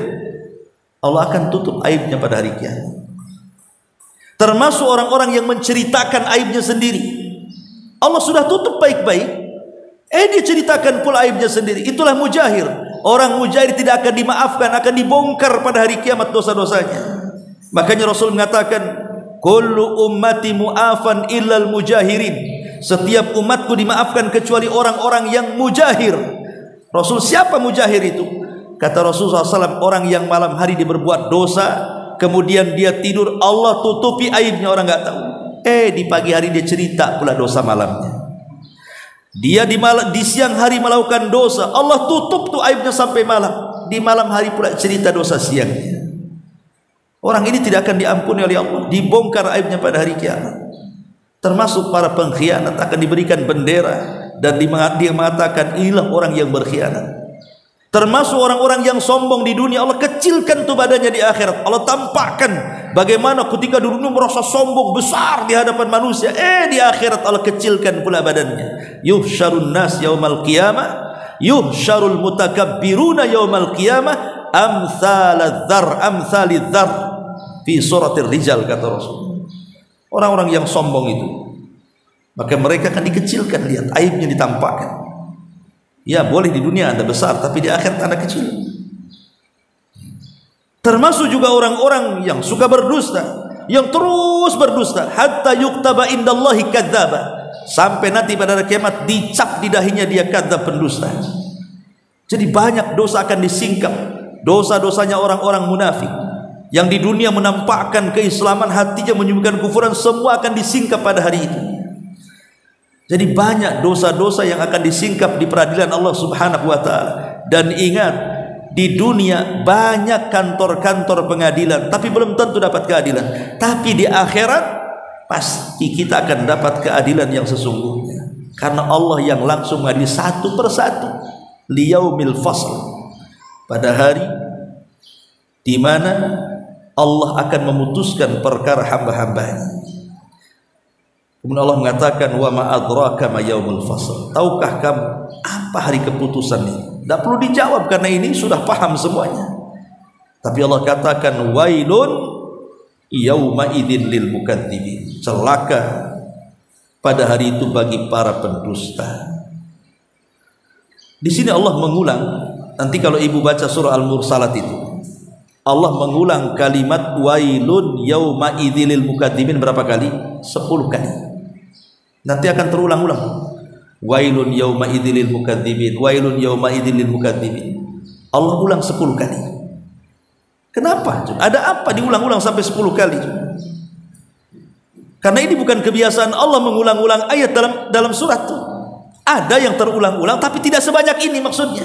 Allah akan tutup aibnya pada hari kiamat. Termasuk orang-orang yang menceritakan aibnya sendiri, Allah sudah tutup baik-baik, dia ceritakan pula aibnya sendiri. Itulah mujahir. Orang mujahir tidak akan dimaafkan, akan dibongkar pada hari kiamat dosa-dosanya. Makanya Rasul mengatakan, kullu ummati mu'afan illal mujahirin. Setiap umatku dimaafkan kecuali orang-orang yang mujahir. Rasul, siapa mujahir itu? Kata Rasulullah SAW, orang yang malam hari dia berbuat dosa, kemudian dia tidur, Allah tutupi aibnya, orang nggak tahu. Di pagi hari dia cerita pula dosa malamnya. Dia di siang hari melakukan dosa, Allah tutup tuh aibnya sampai malam. Di malam hari pula cerita dosa siangnya. Orang ini tidak akan diampuni oleh Allah, dibongkar aibnya pada hari kiamat. Termasuk para pengkhianat akan diberikan bendera dan dia mengatakan inilah orang yang berkhianat. Termasuk orang-orang yang sombong di dunia, Allah kecilkan tuh badannya di akhirat. Allah tampakkan bagaimana ketika di dunia merasa sombong besar di hadapan manusia, di akhirat Allah kecilkan pula badannya. Yuhsyarun nas yaumal qiyamah, yuhsyarul mutakabbiruna yaumal qiyamah amsalidz dzar fi suratir rijal, kata Rasul. Orang-orang yang sombong itu, maka mereka akan dikecilkan, lihat aibnya ditampakkan. Ya, boleh di dunia Anda besar, tapi di akhirat Anda kecil. Termasuk juga orang-orang yang suka berdusta, yang terus berdusta, hatta yuktaba indallahi kadzdzaba, sampai nanti pada hari kiamat dicap di dahinya dia kadzdzab, pendusta. Jadi banyak dosa akan disingkap. Dosa-dosanya orang-orang munafik yang di dunia menampakkan keislaman, hatinya menyembunyikan kufuran, semua akan disingkap pada hari itu. Jadi banyak dosa-dosa yang akan disingkap di peradilan Allah Subhanahu wa ta'ala. Dan ingat, di dunia banyak kantor-kantor pengadilan, tapi belum tentu dapat keadilan. Tapi di akhirat pasti kita akan dapat keadilan yang sesungguhnya, karena Allah yang langsung mengadili satu persatu. Liyaumil fasl, pada hari di mana Allah akan memutuskan perkara hamba-hambanya. Kemudian Allah mengatakan, wa ma adraka ma yaumul fasl. Tahukah kamu apa hari keputusan ini? Tidak perlu dijawab karena ini sudah paham semuanya. Tapi Allah katakan, wailun yauma idzin lil mukadzibin. Celaka pada hari itu bagi para pendusta. Di sini Allah mengulang, nanti kalau ibu baca surah Al-Mursalat itu, Allah mengulang kalimat wailun yauma idzin lil mukadzibin berapa kali? 10 kali. Nanti akan terulang-ulang. Wailun yauma idzin lil mukadzibin, wailun yauma idzin lil mukadzibin. Allah ulang 10 kali. Kenapa? Ada apa diulang-ulang sampai 10 kali? Karena ini bukan kebiasaan Allah mengulang-ulang ayat dalam surat itu. Ada yang terulang-ulang, tapi tidak sebanyak ini maksudnya.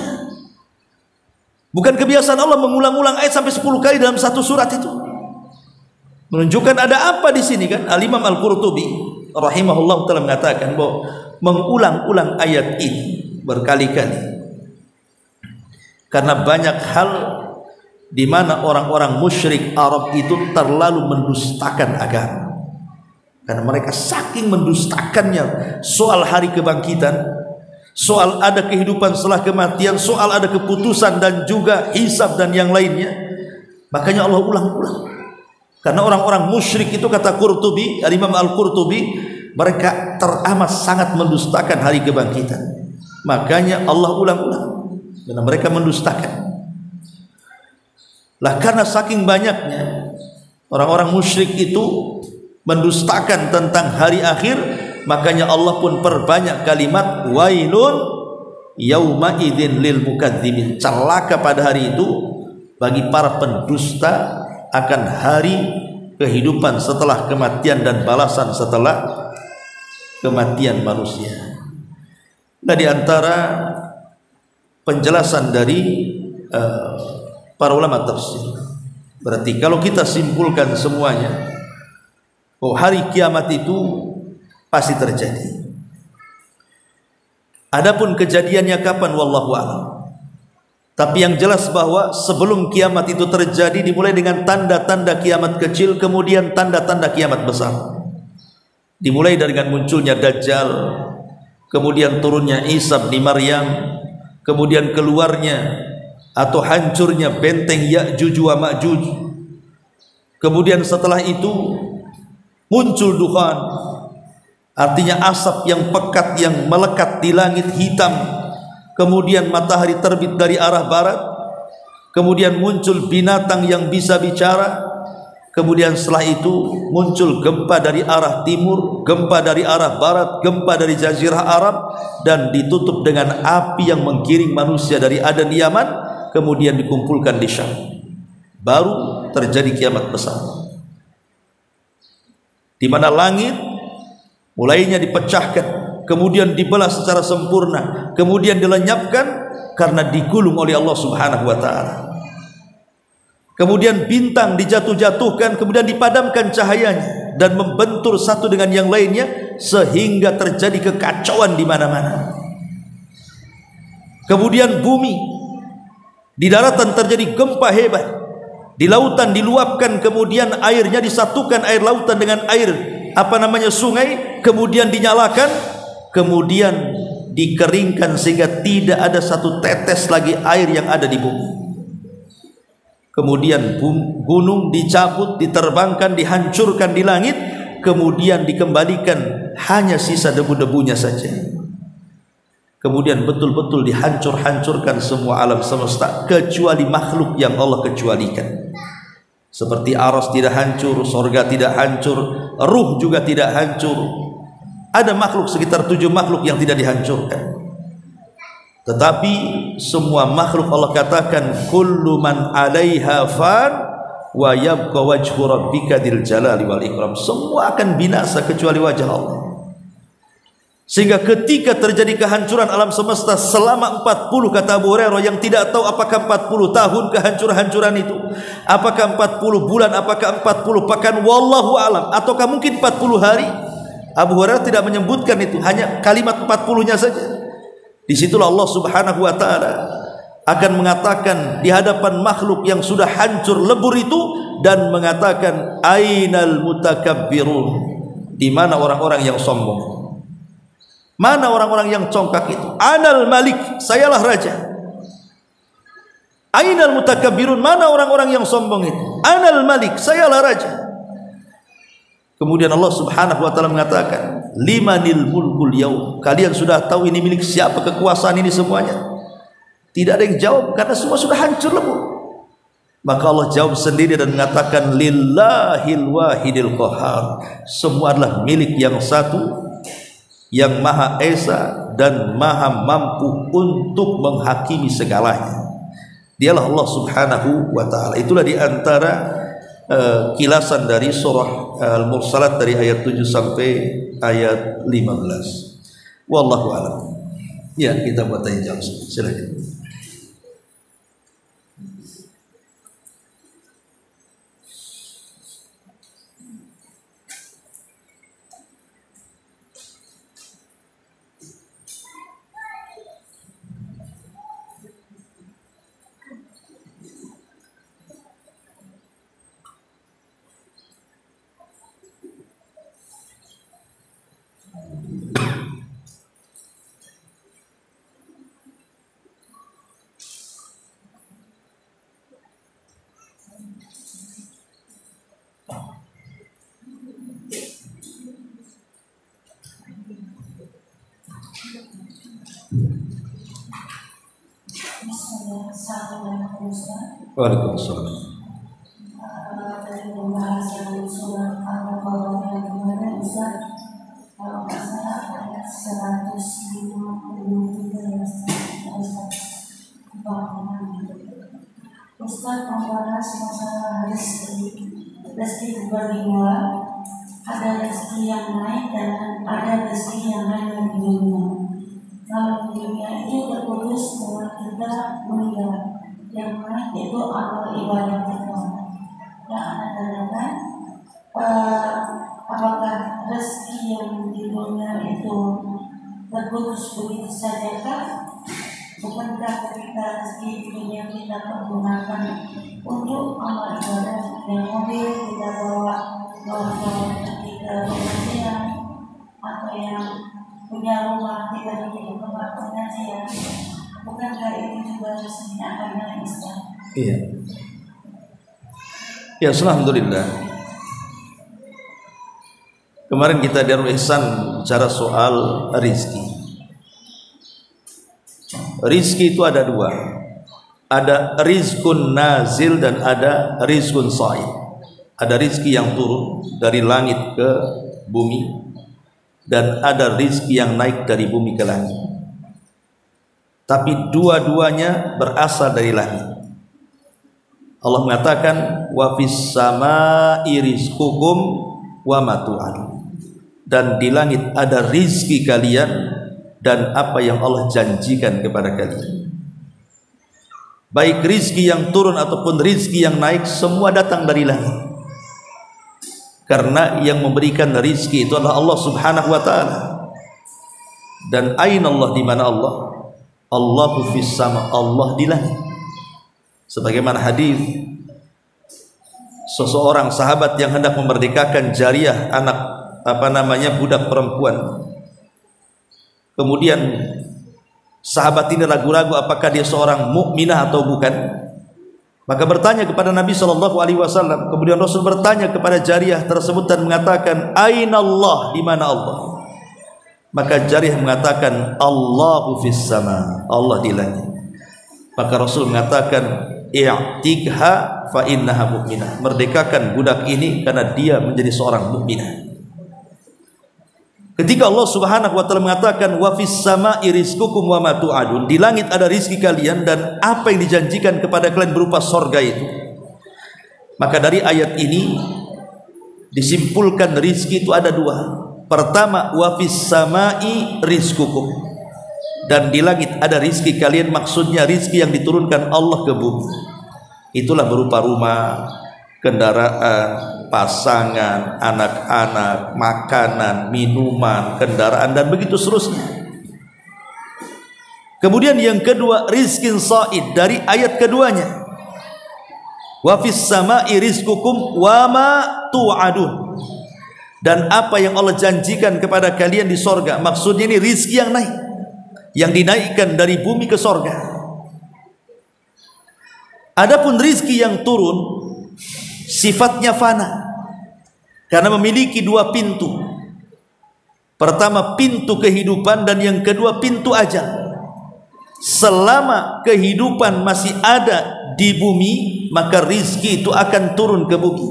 Bukan kebiasaan Allah mengulang-ulang ayat sampai 10 kali dalam satu surat itu. Menunjukkan ada apa di sini kan? Al-Imam Al-Qurtubi rahimahullah telah mengatakan bahwa mengulang-ulang ayat ini berkali-kali karena banyak hal di mana orang-orang musyrik Arab itu terlalu mendustakan agama. Karena mereka saking mendustakannya soal hari kebangkitan, soal ada kehidupan setelah kematian, soal ada keputusan dan juga hisab dan yang lainnya. Makanya Allah ulang-ulang. Karena orang-orang musyrik itu, kata Qurtubi, Imam Al-Qurtubi, mereka teramat sangat mendustakan hari kebangkitan. Makanya Allah ulang-ulang, karena mereka mendustakan. Lah karena saking banyaknya orang-orang musyrik itu, mendustakan tentang hari akhir, makanya Allah pun perbanyak kalimat wailun yauma idzin lil mukadzimin. Celaka pada hari itu bagi para pendusta akan hari kehidupan setelah kematian dan balasan setelah kematian manusia. Nah, di antara penjelasan dari para ulama tafsir, berarti kalau kita simpulkan semuanya, oh, hari kiamat itu pasti terjadi. Adapun kejadiannya kapan, wallahu a'lam. Tapi yang jelas bahwa sebelum kiamat itu terjadi dimulai dengan tanda-tanda kiamat kecil, kemudian tanda-tanda kiamat besar. Dimulai dengan munculnya Dajjal, kemudian turunnya Isa bin Maryam, kemudian keluarnya atau hancurnya benteng Ya'juj wa Ma'juj. Kemudian setelah itu muncul dukhan, artinya asap yang pekat yang melekat di langit hitam. Kemudian matahari terbit dari arah barat. Kemudian muncul binatang yang bisa bicara. Kemudian setelah itu muncul gempa dari arah timur, gempa dari arah barat, gempa dari Jazirah Arab, dan ditutup dengan api yang menggiring manusia dari Aden Yaman, kemudian dikumpulkan di Syam. Baru terjadi kiamat besar, di mana langit mulainya dipecahkan, kemudian dibelah secara sempurna, kemudian dilenyapkan karena digulung oleh Allah Subhanahu wa taala. Kemudian bintang dijatuh-jatuhkan, kemudian dipadamkan cahayanya dan membentur satu dengan yang lainnya sehingga terjadi kekacauan di mana-mana. Kemudian bumi, di daratan terjadi gempa hebat, di lautan diluapkan, kemudian airnya disatukan, air lautan dengan air sungai, kemudian dinyalakan, kemudian dikeringkan sehingga tidak ada satu tetes lagi air yang ada di bumi. Kemudian gunung dicabut, diterbangkan, dihancurkan di langit, kemudian dikembalikan hanya sisa debu-debunya saja. Kemudian betul-betul dihancur-hancurkan semua alam semesta kecuali makhluk yang Allah kecualikan. Seperti aras tidak hancur, sorga tidak hancur, ruh juga tidak hancur. Ada makhluk sekitar 7 makhluk yang tidak dihancurkan. Tetapi semua makhluk Allah katakan kullu man 'alaiha fan wa yabqa wajhu rabbika dzil jalali wal ikram. Semua akan binasa kecuali wajah Allah. Sehingga ketika terjadi kehancuran alam semesta selama 40, kata Abu Hurairah yang tidak tahu apakah 40 tahun kehancuran itu, apakah 40 bulan, apakah 40 pekan, wallahu alam, ataukah mungkin 40 hari. Abu Hurairah tidak menyebutkan itu, hanya kalimat 40-nya saja. Disitulah Allah Subhanahu wa taala akan mengatakan di hadapan makhluk yang sudah hancur lebur itu dan mengatakan ainal mutakabbirun, di mana orang-orang yang sombong, mana orang-orang yang congkak itu. Anal malik, sayalah raja. Ainal mutakabbirun, mana orang-orang yang sombong itu. Anal malik, sayalah raja. Kemudian Allah Subhanahu wa taala mengatakan limanil mulkul yaum, kalian sudah tahu ini milik siapa kekuasaan ini semuanya? Tidak ada yang jawab karena semua sudah hancur lebur. Maka Allah jawab sendiri dan mengatakan lillahil wahidil qahar, semua adalah milik yang satu yang Maha Esa dan Maha mampu untuk menghakimi segalanya. Dialah Allah Subhanahu wa taala. Itulah di antara kilasan dari surah Al-Mursalat dari ayat 7 sampai ayat 15. Wallahu a'lam. Ya, kita buat tanya jawab. Silakan. Waalaikumsalam.
Dari pembahasan surat Al-Baqarah Ustaz membahas masalah rezeki. Rezeki dibagi dua, ada rezeki yang naik dan ada rezeki yang hanya di dunia. Kalau di dunia itu terputus bahwa kita meninggal, yang naik itu amal ibadah kita. Yang Anda tanyakan, apakah rezeki yang di dunia itu terputus begitu saja kah? Bukankah ketika rezeki dunia kita pergunakan untuk amal ibadah, yang mobil kita bawa ketika pengajian, atau yang punya rumah kita bikin tempat pengajian, bukankah itu juga resminya akan naik?
Iya. Ya, alhamdulillah. Kemarin kita Darul Ihsan bicara soal rizki. Rizki itu ada dua, ada rizkun nazil dan ada rizkun sa'id. Ada rizki yang turun dari langit ke bumi dan ada rizki yang naik dari bumi ke langit. Tapi dua-duanya berasal dari langit. Allah mengatakan wa fis samaa'i rizqukum wa ma tu'adun. Dan di langit ada rizki kalian dan apa yang Allah janjikan kepada kalian. Baik rizki yang turun ataupun rizki yang naik, semua datang dari langit. Karena yang memberikan rizki itu adalah Allah subhanahu wa ta'ala. Dan aina Allah, di mana Allah? Allahu fis sama, Allah di langit. Sebagaimana hadis seseorang sahabat yang hendak memerdekakan jariyah, anak budak perempuan. Kemudian sahabat ini ragu-ragu apakah dia seorang mukminah atau bukan. Maka bertanya kepada Nabi SAW. Kemudian Rasul bertanya kepada jariyah tersebut dan mengatakan, Aina Allah, di mana Allah? Maka jariyah mengatakan, Allahu fis sama, Allah di langit. Maka Rasul mengatakan, I'tikha fa innaha mu'minah. Merdekakan budak ini karena dia menjadi seorang mukminah. Ketika Allah subhanahu wa ta'ala mengatakan wa fis sama'i rizqukum wa ma tu'adun, di langit ada rizki kalian dan apa yang dijanjikan kepada kalian berupa sorga itu, maka dari ayat ini disimpulkan rizki itu ada dua. Pertama, wa fis sama'i rizqukum, dan di langit ada rizki kalian, maksudnya rizki yang diturunkan Allah ke bumi. Itulah berupa rumah, kendaraan, pasangan, anak-anak, makanan, minuman, kendaraan, dan begitu seterusnya. Kemudian yang kedua, rizkin sa'id, dari ayat keduanya, wa fis sama'i rizqukum wa ma tu'adun, dan apa yang Allah janjikan kepada kalian di sorga. Maksudnya ini rizki yang naik, yang dinaikkan dari bumi ke sorga. Adapun rizki yang turun sifatnya fana, karena memiliki dua pintu. Pertama pintu kehidupan dan yang kedua pintu ajal. Selama kehidupan masih ada di bumi, maka rizki itu akan turun ke bumi.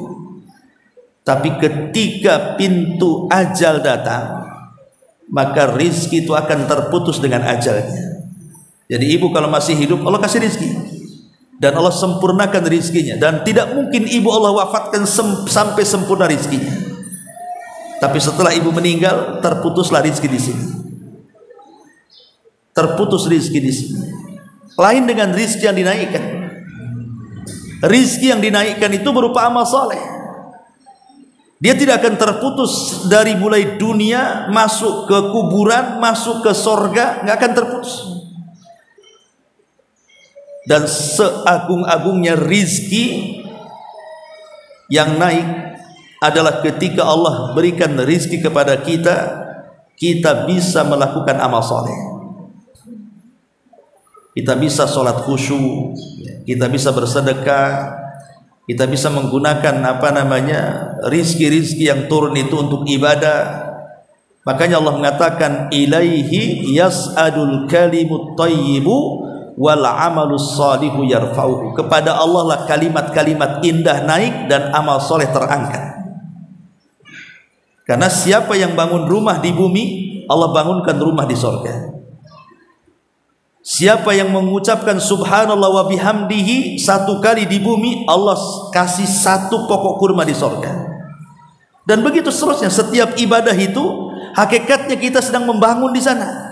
Tapi ketika pintu ajal datang, maka rizki itu akan terputus dengan ajalnya. Jadi ibu kalau masih hidup, Allah kasih rizki dan Allah sempurnakan rizkinya, dan tidak mungkin ibu Allah wafatkan sampai sempurna rizkinya. Tapi setelah ibu meninggal, terputuslah rizki di sini. Terputus rizki di sini. Lain dengan rizki yang dinaikkan. Rizki yang dinaikkan itu berupa amal soleh. Dia tidak akan terputus dari mulai dunia masuk ke kuburan, masuk ke sorga, nggak akan terputus. Dan seagung-agungnya rizki yang naik adalah ketika Allah berikan rizki kepada kita, kita bisa melakukan amal soleh. Kita bisa sholat khusyuk, kita bisa bersedekah, kita bisa menggunakan rizki-rizki yang turun itu untuk ibadah. Makanya Allah mengatakan ilaihi yas'adul kalimut thayyibu wal amalus salihu yarfa'uhu. Kepada Allah lah kalimat-kalimat indah naik dan amal soleh terangkat. Karena siapa yang bangun rumah di bumi, Allah bangunkan rumah di sorga. Siapa yang mengucapkan subhanallah wa bihamdihi 1 kali di bumi, Allah kasih 1 pokok kurma di sorga. Dan begitu seterusnya. Setiap ibadah itu hakikatnya kita sedang membangun di sana.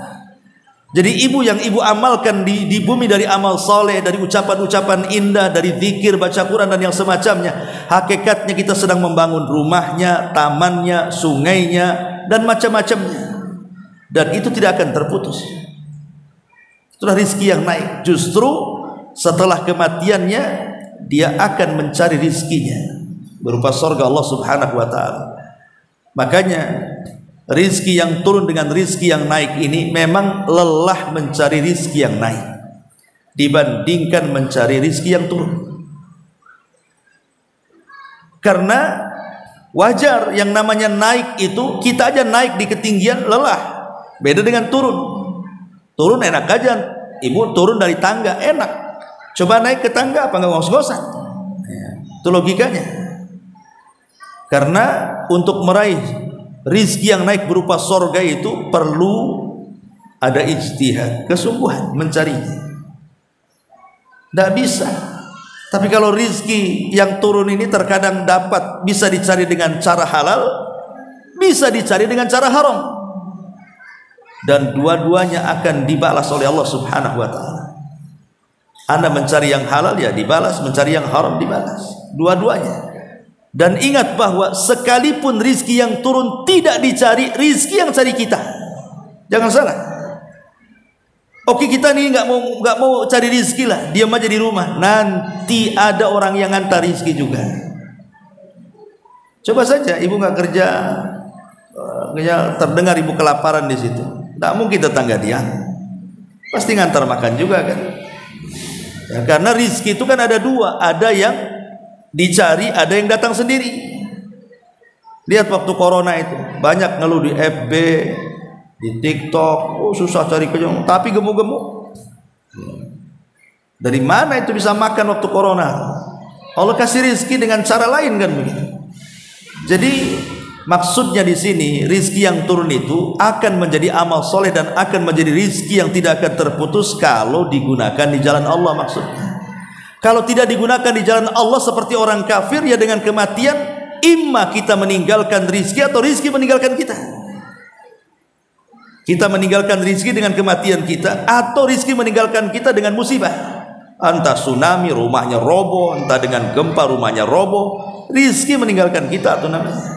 Jadi yang ibu amalkan di bumi dari amal soleh, dari ucapan-ucapan indah, dari zikir, baca Quran dan yang semacamnya, hakikatnya kita sedang membangun rumahnya, tamannya, sungainya, dan macam-macamnya. Dan itu tidak akan terputus. Itulah rizki yang naik. Justru setelah kematiannya dia akan mencari rizkinya berupa surga Allah Subhanahu wa ta'ala. Makanya rizki yang turun dengan rizki yang naik ini memang lelah mencari rizki yang naik dibandingkan mencari rizki yang turun. Karena wajar yang namanya naik itu, kita aja naik di ketinggian lelah. Beda dengan turun. Turun enak aja, ibu turun dari tangga enak. Coba naik ke tangga apa nggak ngos-ngosan? Itu logikanya. Karena untuk meraih rizki yang naik berupa sorga itu perlu ada ijtihad, kesungguhan mencarinya. Tidak bisa. Tapi kalau rizki yang turun ini terkadang bisa dicari dengan cara halal, bisa dicari dengan cara haram. Dan dua-duanya akan dibalas oleh Allah Subhanahu wa ta'ala. Anda mencari yang halal ya dibalas, mencari yang haram dibalas, dua-duanya. Dan ingat bahwa sekalipun rizki yang turun tidak dicari, rizki yang cari kita. Jangan salah. Oke, kita nih nggak mau cari rizki lah, diam aja di rumah. Nanti ada orang yang ngantar rizki juga. Coba saja ibu nggak kerja, terdengar ibu kelaparan di situ. Tidak mungkin tetangga dia pasti ngantar makan juga kan ya, karena rizki itu kan ada 2, ada yang dicari, ada yang datang sendiri. Lihat waktu corona itu banyak ngeluh di FB, di TikTok, susah cari kerja tapi gemuk-gemuk. Dari mana itu bisa makan waktu corona? Allah kasih rizki dengan cara lain kan begitu. Jadi maksudnya di sini rizki yang turun itu akan menjadi amal soleh dan akan menjadi rizki yang tidak akan terputus kalau digunakan di jalan Allah maksudnya. Kalau tidak digunakan di jalan Allah seperti orang kafir ya dengan kematian, imma kita meninggalkan rizki atau rizki meninggalkan kita. Kita meninggalkan rizki dengan kematian kita atau rizki meninggalkan kita dengan musibah. Entah tsunami rumahnya roboh, entah dengan gempa rumahnya roboh, rizki meninggalkan kita atau namanya.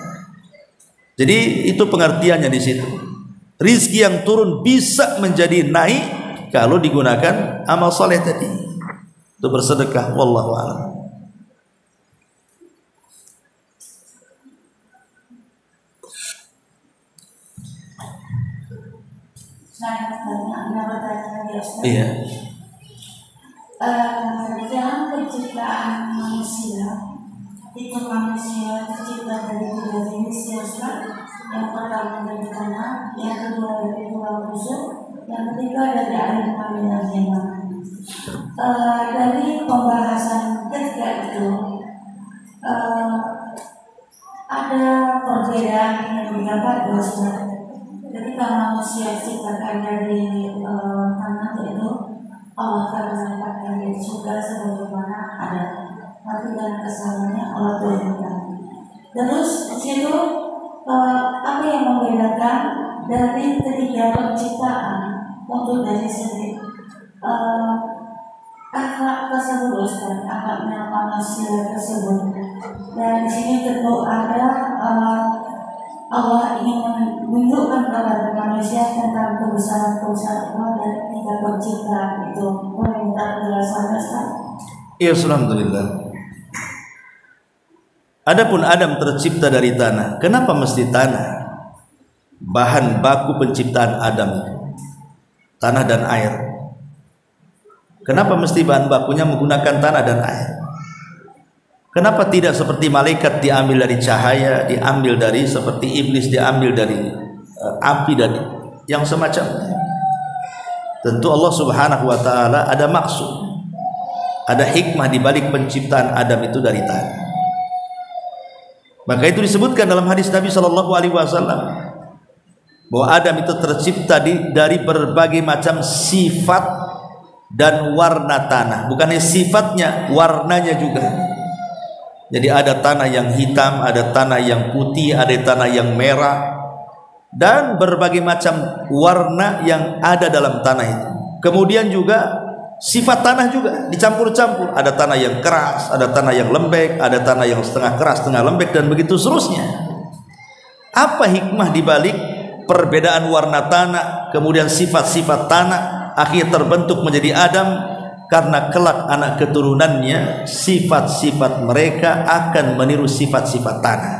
Jadi itu pengertiannya di situ. Rizki yang turun bisa menjadi naik kalau digunakan amal soleh tadi. Itu bersedekah. Wallahu a'lam.
Saya bertanya lagi, Ustaz.
Iya.
Dalam penciptaan manusia itu manusia tercipta dari 3 jenis ya Ustaz. Yang pertama dari tanah, yang kedua dari tulang rusuk, yang ketiga dari air mani dan hewan. Dari pembahasan ketiga itu ada perbedaan yang didapat Ustaz. Ketika manusia diciptakan dari tanah itu Allah akan menempatkan di surga sebagaimana ada. Tapi dalam kesalahannya Allah turunkan. Terus di situ apa yang membedakan dari ketiga penciptaan untuk dari segi akhlak tersebut, Ustaz, akhlaknya manusia tersebut. Dan di sini tentu ada Allah ingin menunjukkan kepada manusia tentang kebesaran-kebesaran Allah dan 3 penciptaan itu. Boleh minta penjelasannya, Ustaz?
Iya, alhamdulillah. Adapun Adam tercipta dari tanah. Kenapa mesti tanah? Bahan baku penciptaan Adam itu tanah dan air. Kenapa mesti bahan bakunya menggunakan tanah dan air? Kenapa tidak seperti malaikat diambil dari cahaya, diambil dari seperti iblis diambil dari api dan yang semacamnya? Tentu Allah Subhanahu wa ta'ala ada maksud, ada hikmah di balik penciptaan Adam itu dari tanah. Maka itu disebutkan dalam hadis Nabi Shallallahu Alaihi Wasallam bahwa Adam itu tercipta dari berbagai macam sifat dan warna tanah. Bukannya sifatnya, warnanya juga. Jadi ada tanah yang hitam, ada tanah yang putih, ada tanah yang merah, dan berbagai macam warna yang ada dalam tanah itu. Kemudian juga sifat tanah juga dicampur-campur. Ada tanah yang keras, ada tanah yang lembek, ada tanah yang setengah keras, setengah lembek, dan begitu seterusnya. Apa hikmah dibalik perbedaan warna tanah, kemudian sifat-sifat tanah, akhirnya terbentuk menjadi Adam? Karena kelak anak keturunannya, sifat-sifat mereka akan meniru sifat-sifat tanah.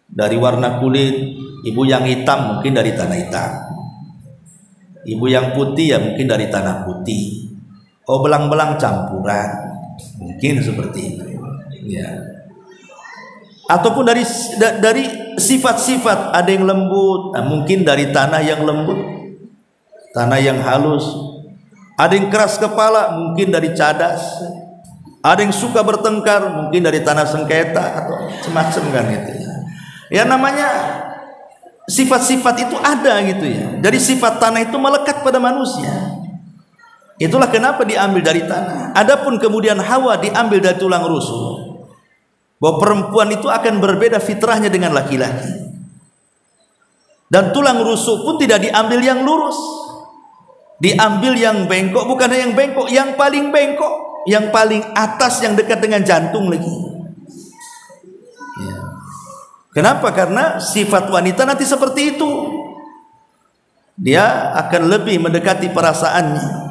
Dari warna kulit, ibu yang hitam mungkin dari tanah hitam, ibu yang putih ya mungkin dari tanah putih. Oh, belang-belang campuran, mungkin seperti itu ya. Ataupun dari sifat-sifat, ada yang lembut, nah, mungkin dari tanah yang lembut, tanah yang halus. Ada yang keras kepala, mungkin dari cadas. Ada yang suka bertengkar, mungkin dari tanah sengketa atau semacam kan gitu ya. Ya namanya sifat-sifat itu ada gitu ya. Dari sifat tanah itu melekat pada manusia. Itulah kenapa diambil dari tanah. Adapun kemudian Hawa diambil dari tulang rusuk, bahwa perempuan itu akan berbeda fitrahnya dengan laki-laki. Dan tulang rusuk pun tidak diambil yang lurus, diambil yang bengkok. Bukan yang bengkok, yang paling bengkok, yang paling atas, yang dekat dengan jantung lagi ya. Kenapa? Karena sifat wanita nanti seperti itu, dia akan lebih mendekati perasaannya.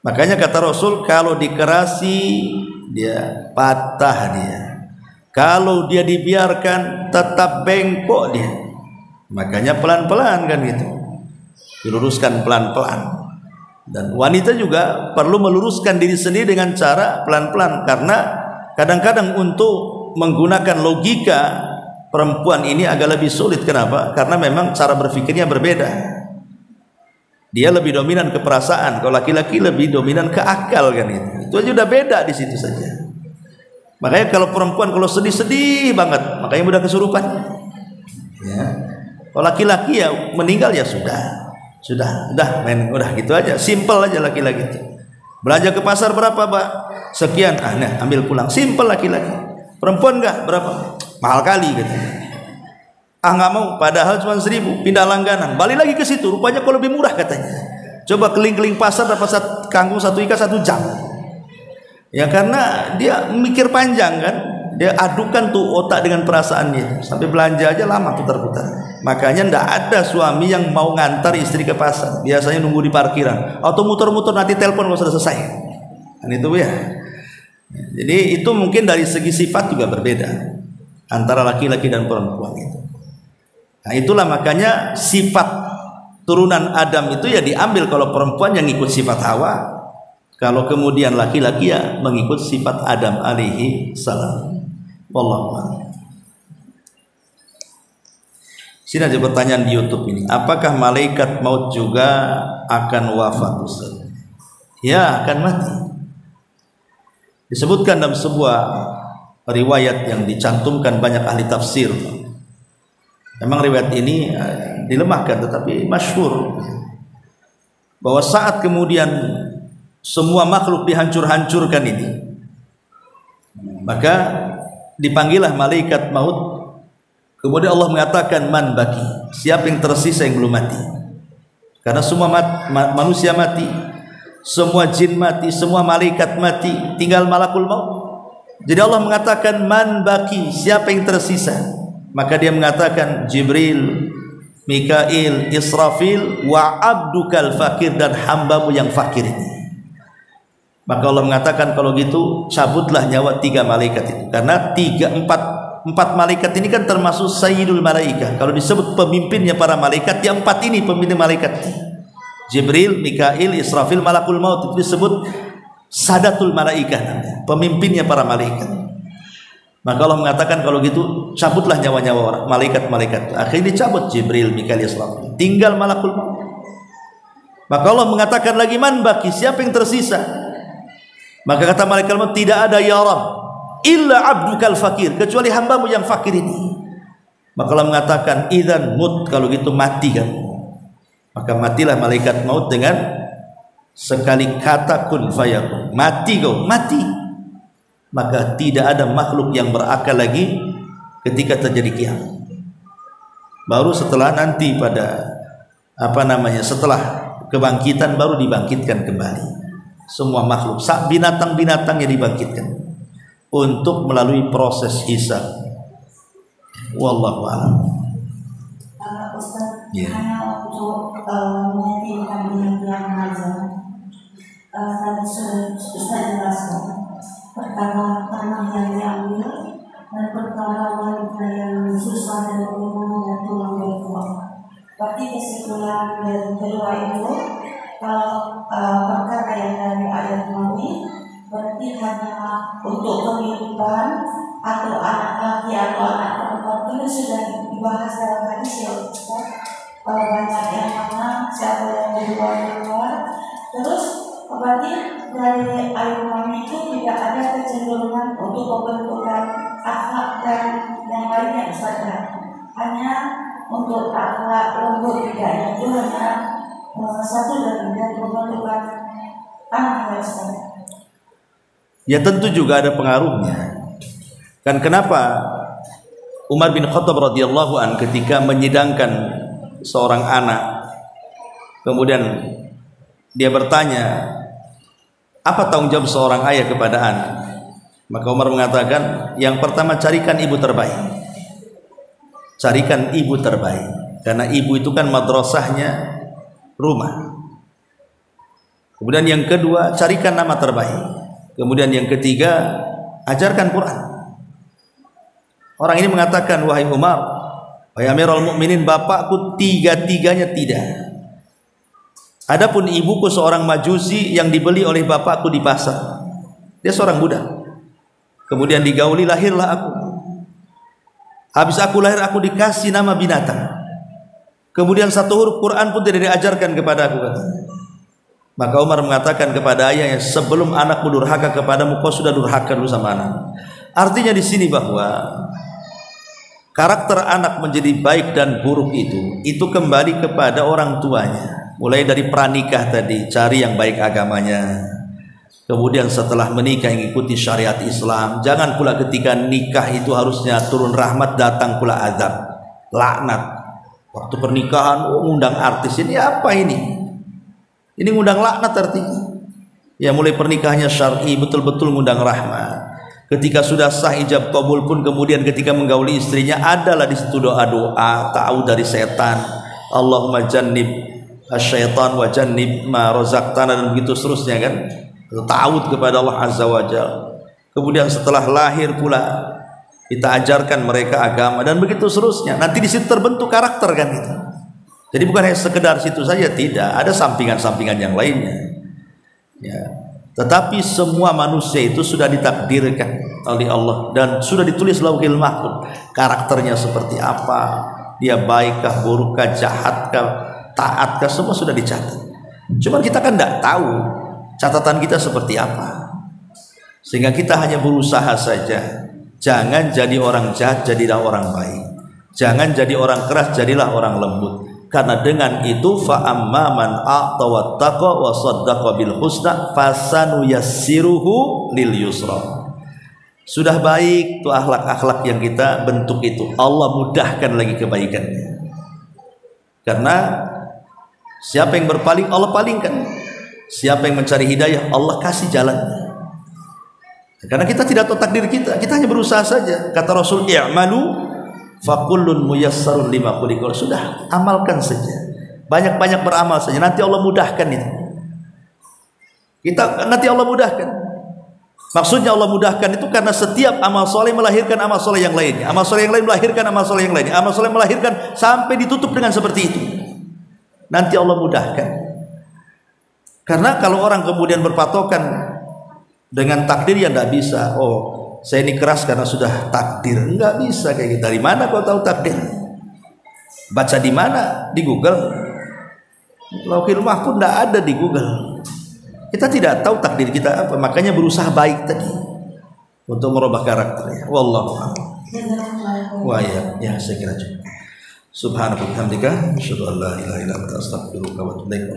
Makanya kata Rasul, kalau dikerasi dia patah dia, kalau dia dibiarkan tetap bengkok dia. Makanya pelan-pelan kan gitu, diluruskan pelan-pelan. Dan wanita juga perlu meluruskan diri sendiri dengan cara pelan-pelan, karena kadang-kadang untuk menggunakan logika perempuan ini agak lebih sulit. Kenapa? Karena memang cara berpikirnya berbeda. Dia lebih dominan ke perasaan, kalau laki-laki lebih dominan ke akal kan gitu. Itu aja udah beda di situ saja. Makanya kalau perempuan kalau sedih-sedih banget, makanya mudah kesurupan ya. Kalau laki-laki ya meninggal ya sudah main, udah gitu aja, simple aja laki-laki itu. Belanja ke pasar berapa, Pak? Sekian, nah ambil pulang, simple laki-laki. Perempuan enggak, berapa? Mahal kali gitu. Nggak mau, padahal cuma 1.000, pindah langganan, balik lagi ke situ, rupanya kok lebih murah katanya. Coba keliling-keliling pasar dapat kangkung 1 ikat 1 jam. Ya karena dia mikir panjang kan, dia adukan tuh otak dengan perasaannya, sampai belanja aja lama putar-putar. Makanya ndak ada suami yang mau ngantar istri ke pasar, biasanya nunggu di parkiran atau muter-muter, nanti telepon kalau sudah selesai kan itu ya. Jadi itu mungkin dari segi sifat juga berbeda antara laki-laki dan perempuan itu. Nah itulah makanya sifat turunan Adam itu ya diambil kalau perempuan yang ikut sifat Hawa, kalau kemudian laki-laki ya mengikut sifat Adam alaihi salam. Wallahu a'lam. Sini aja pertanyaan di YouTube ini. Apakah malaikat maut juga akan wafat, Ustaz? Ya, akan mati. Disebutkan dalam sebuah riwayat yang dicantumkan banyak ahli tafsir. Memang riwayat ini dilemahkan tetapi masyhur, bahwa saat kemudian semua makhluk dihancur-hancurkan ini, maka dipanggillah malaikat maut. Kemudian Allah mengatakan, man baki, siapa yang tersisa yang belum mati? Karena semua manusia mati, semua jin mati, semua malaikat mati, tinggal malakul maut. Jadi Allah mengatakan, man baki, siapa yang tersisa? Maka dia mengatakan, Jibril, Mikail, Israfil, wa abdukal fakir, dan hambamu yang fakir ini. Maka Allah mengatakan, kalau gitu cabutlah nyawa 3 malaikat itu. Karena 4 malaikat ini kan termasuk sayyidul malaikah. Kalau disebut pemimpinnya para malaikat, yang 4 ini pemimpin malaikat. Jibril, Mikail, Israfil, malakul maut, itu disebut sadatul malaikah, pemimpinnya para malaikat. Maka Allah mengatakan, kalau gitu cabutlah nyawa-nyawa malaikat-malaikat. Akhirnya dicabut Jibril, Mikail, Israfil, tinggal malakul maut. Maka Allah mengatakan lagi, man baki, siapa yang tersisa? Maka kata malaikat maut, tidak ada ya Rabb illa abdukal fakir, kecuali hambamu yang fakir ini. Maka Allah mengatakan, idzan mut, kalau gitu mati kamu. Maka matilah malaikat maut dengan sekali kata kun fayakun, mati kau, mati. Maka tidak ada makhluk yang berakal lagi ketika terjadi kiamat. Baru setelah nanti pada setelah kebangkitan baru dibangkitkan kembali semua makhluk, binatang-binatang yang dibangkitkan untuk melalui proses hisab. Wallahu a'lam.
Ustaz,
Ya.
hanya untuk meyakinkan yang nazar. Tadi Ustaz jelaskan perkara tanah yang diambil dan perkara wanita yang susah dan berhubungan dan tulang belakang. Berarti kesimpulan dari kedua itu, kalau perkara yang dari ayat ini berarti hanya untuk pemilihan atau anak laki atau anak perempuan itu sudah dibahas dalam hadis ya Ustaz. Banyak yang mana siapa yang di luar. Terus berarti dari ayat ini itu tidak ada kecenderungan untuk pembentukan akhlak dan yang lainnya Ustaz. Hanya untuk akhlak lembut tidak, itu hanya satu dari pembentukan anak Ustaz.
Ya tentu juga ada pengaruhnya. Kan kenapa Umar bin Khattab radhiyallahu an ketika menyidangkan seorang anak, kemudian dia bertanya, apa tanggung jawab seorang ayah kepada anak? Maka Umar mengatakan, yang pertama carikan ibu terbaik. Carikan ibu terbaik, karena ibu itu kan madrasahnya rumah. Kemudian yang kedua, carikan nama terbaik. Kemudian yang ketiga, ajarkan Quran. Orang ini mengatakan, wahai Umar, wahai Amirul Mukminin, bapakku tiga-tiganya tidak. Adapun ibuku seorang majusi yang dibeli oleh bapakku di pasar. Dia seorang budak. Kemudian digauli, lahirlah aku. Habis aku lahir, aku dikasih nama binatang. Kemudian satu huruf Quran pun tidak diajarkan kepada aku, katanya. Maka Umar mengatakan kepada ayahnya, sebelum anakmu durhaka kepadamu, kau sudah durhaka dulu sama anak. Artinya di sini bahwa karakter anak menjadi baik dan buruk itu kembali kepada orang tuanya. Mulai dari pranikah tadi, cari yang baik agamanya. Kemudian setelah menikah ikuti syariat Islam. Jangan pula ketika nikah itu harusnya turun rahmat, datang pula azab, laknat. Waktu pernikahan undang artis, ini apa ini? Ini ngundang laknat artinya. Ya mulai pernikahannya syar'i, betul-betul ngundang rahmat. Ketika sudah sah ijab kabul pun kemudian ketika menggauli istrinya adalah di situ doa-doa tahu dari setan. Allahumma jannib asyaitan wa jannib ma razaqtana, dan begitu seterusnya kan. Ta'awud kepada Allah Azza wa Jalla. Kemudian setelah lahir pula kita ajarkan mereka agama dan begitu seterusnya. Nanti di situ terbentuk karakter kan itu. Jadi bukan hanya sekedar situ saja, tidak, ada sampingan-sampingan yang lainnya. Ya. Tetapi semua manusia itu sudah ditakdirkan oleh Allah dan sudah ditulis lauhil mahfuz. Karakternya seperti apa? Dia baikkah, burukkah, jahatkah, taatkah, semua sudah dicatat. Cuma kita kan tidak tahu catatan kita seperti apa. Sehingga kita hanya berusaha saja. Jangan jadi orang jahat, jadilah orang baik. Jangan jadi orang keras, jadilah orang lembut. Karena dengan itu fa amma man a'ta wattaqa wa saddaqa bil husna fasanuyassiruhu lil yusra. Sudah baik tuh akhlak-akhlak yang kita bentuk itu, Allah mudahkan lagi kebaikannya. Karena siapa yang berpaling Allah palingkan. Siapa yang mencari hidayah Allah kasih jalannya. Karena kita tidak tahu takdir kita hanya berusaha saja. Kata Rasul, i'malu fakullun muyassarun lima khuliqa. Sudah, amalkan saja. Banyak-banyak beramal saja. Nanti Allah mudahkan itu. Nanti Allah mudahkan. Maksudnya Allah mudahkan itu karena setiap amal soleh melahirkan amal soleh yang lainnya. Amal soleh yang lain melahirkan amal soleh yang lainnya. Amal soleh melahirkan sampai ditutup dengan seperti itu. Nanti Allah mudahkan. Karena kalau orang kemudian berpatokan dengan takdir yang tidak bisa. Oh, saya ini keras karena sudah takdir. Enggak bisa kayak gitu. Dari mana kau tahu takdir? Baca di mana? Di Google. Lauhil mahfuz tidak ada di Google. Kita tidak tahu takdir kita apa. Makanya berusaha baik tadi untuk merubah karakternya. Wallahu a'lam. Wah ya saya kira cukup. Subhanallah, hamdika, asyhadu an la ilaha illa anta, astaghfiruka wa atubu ilaik.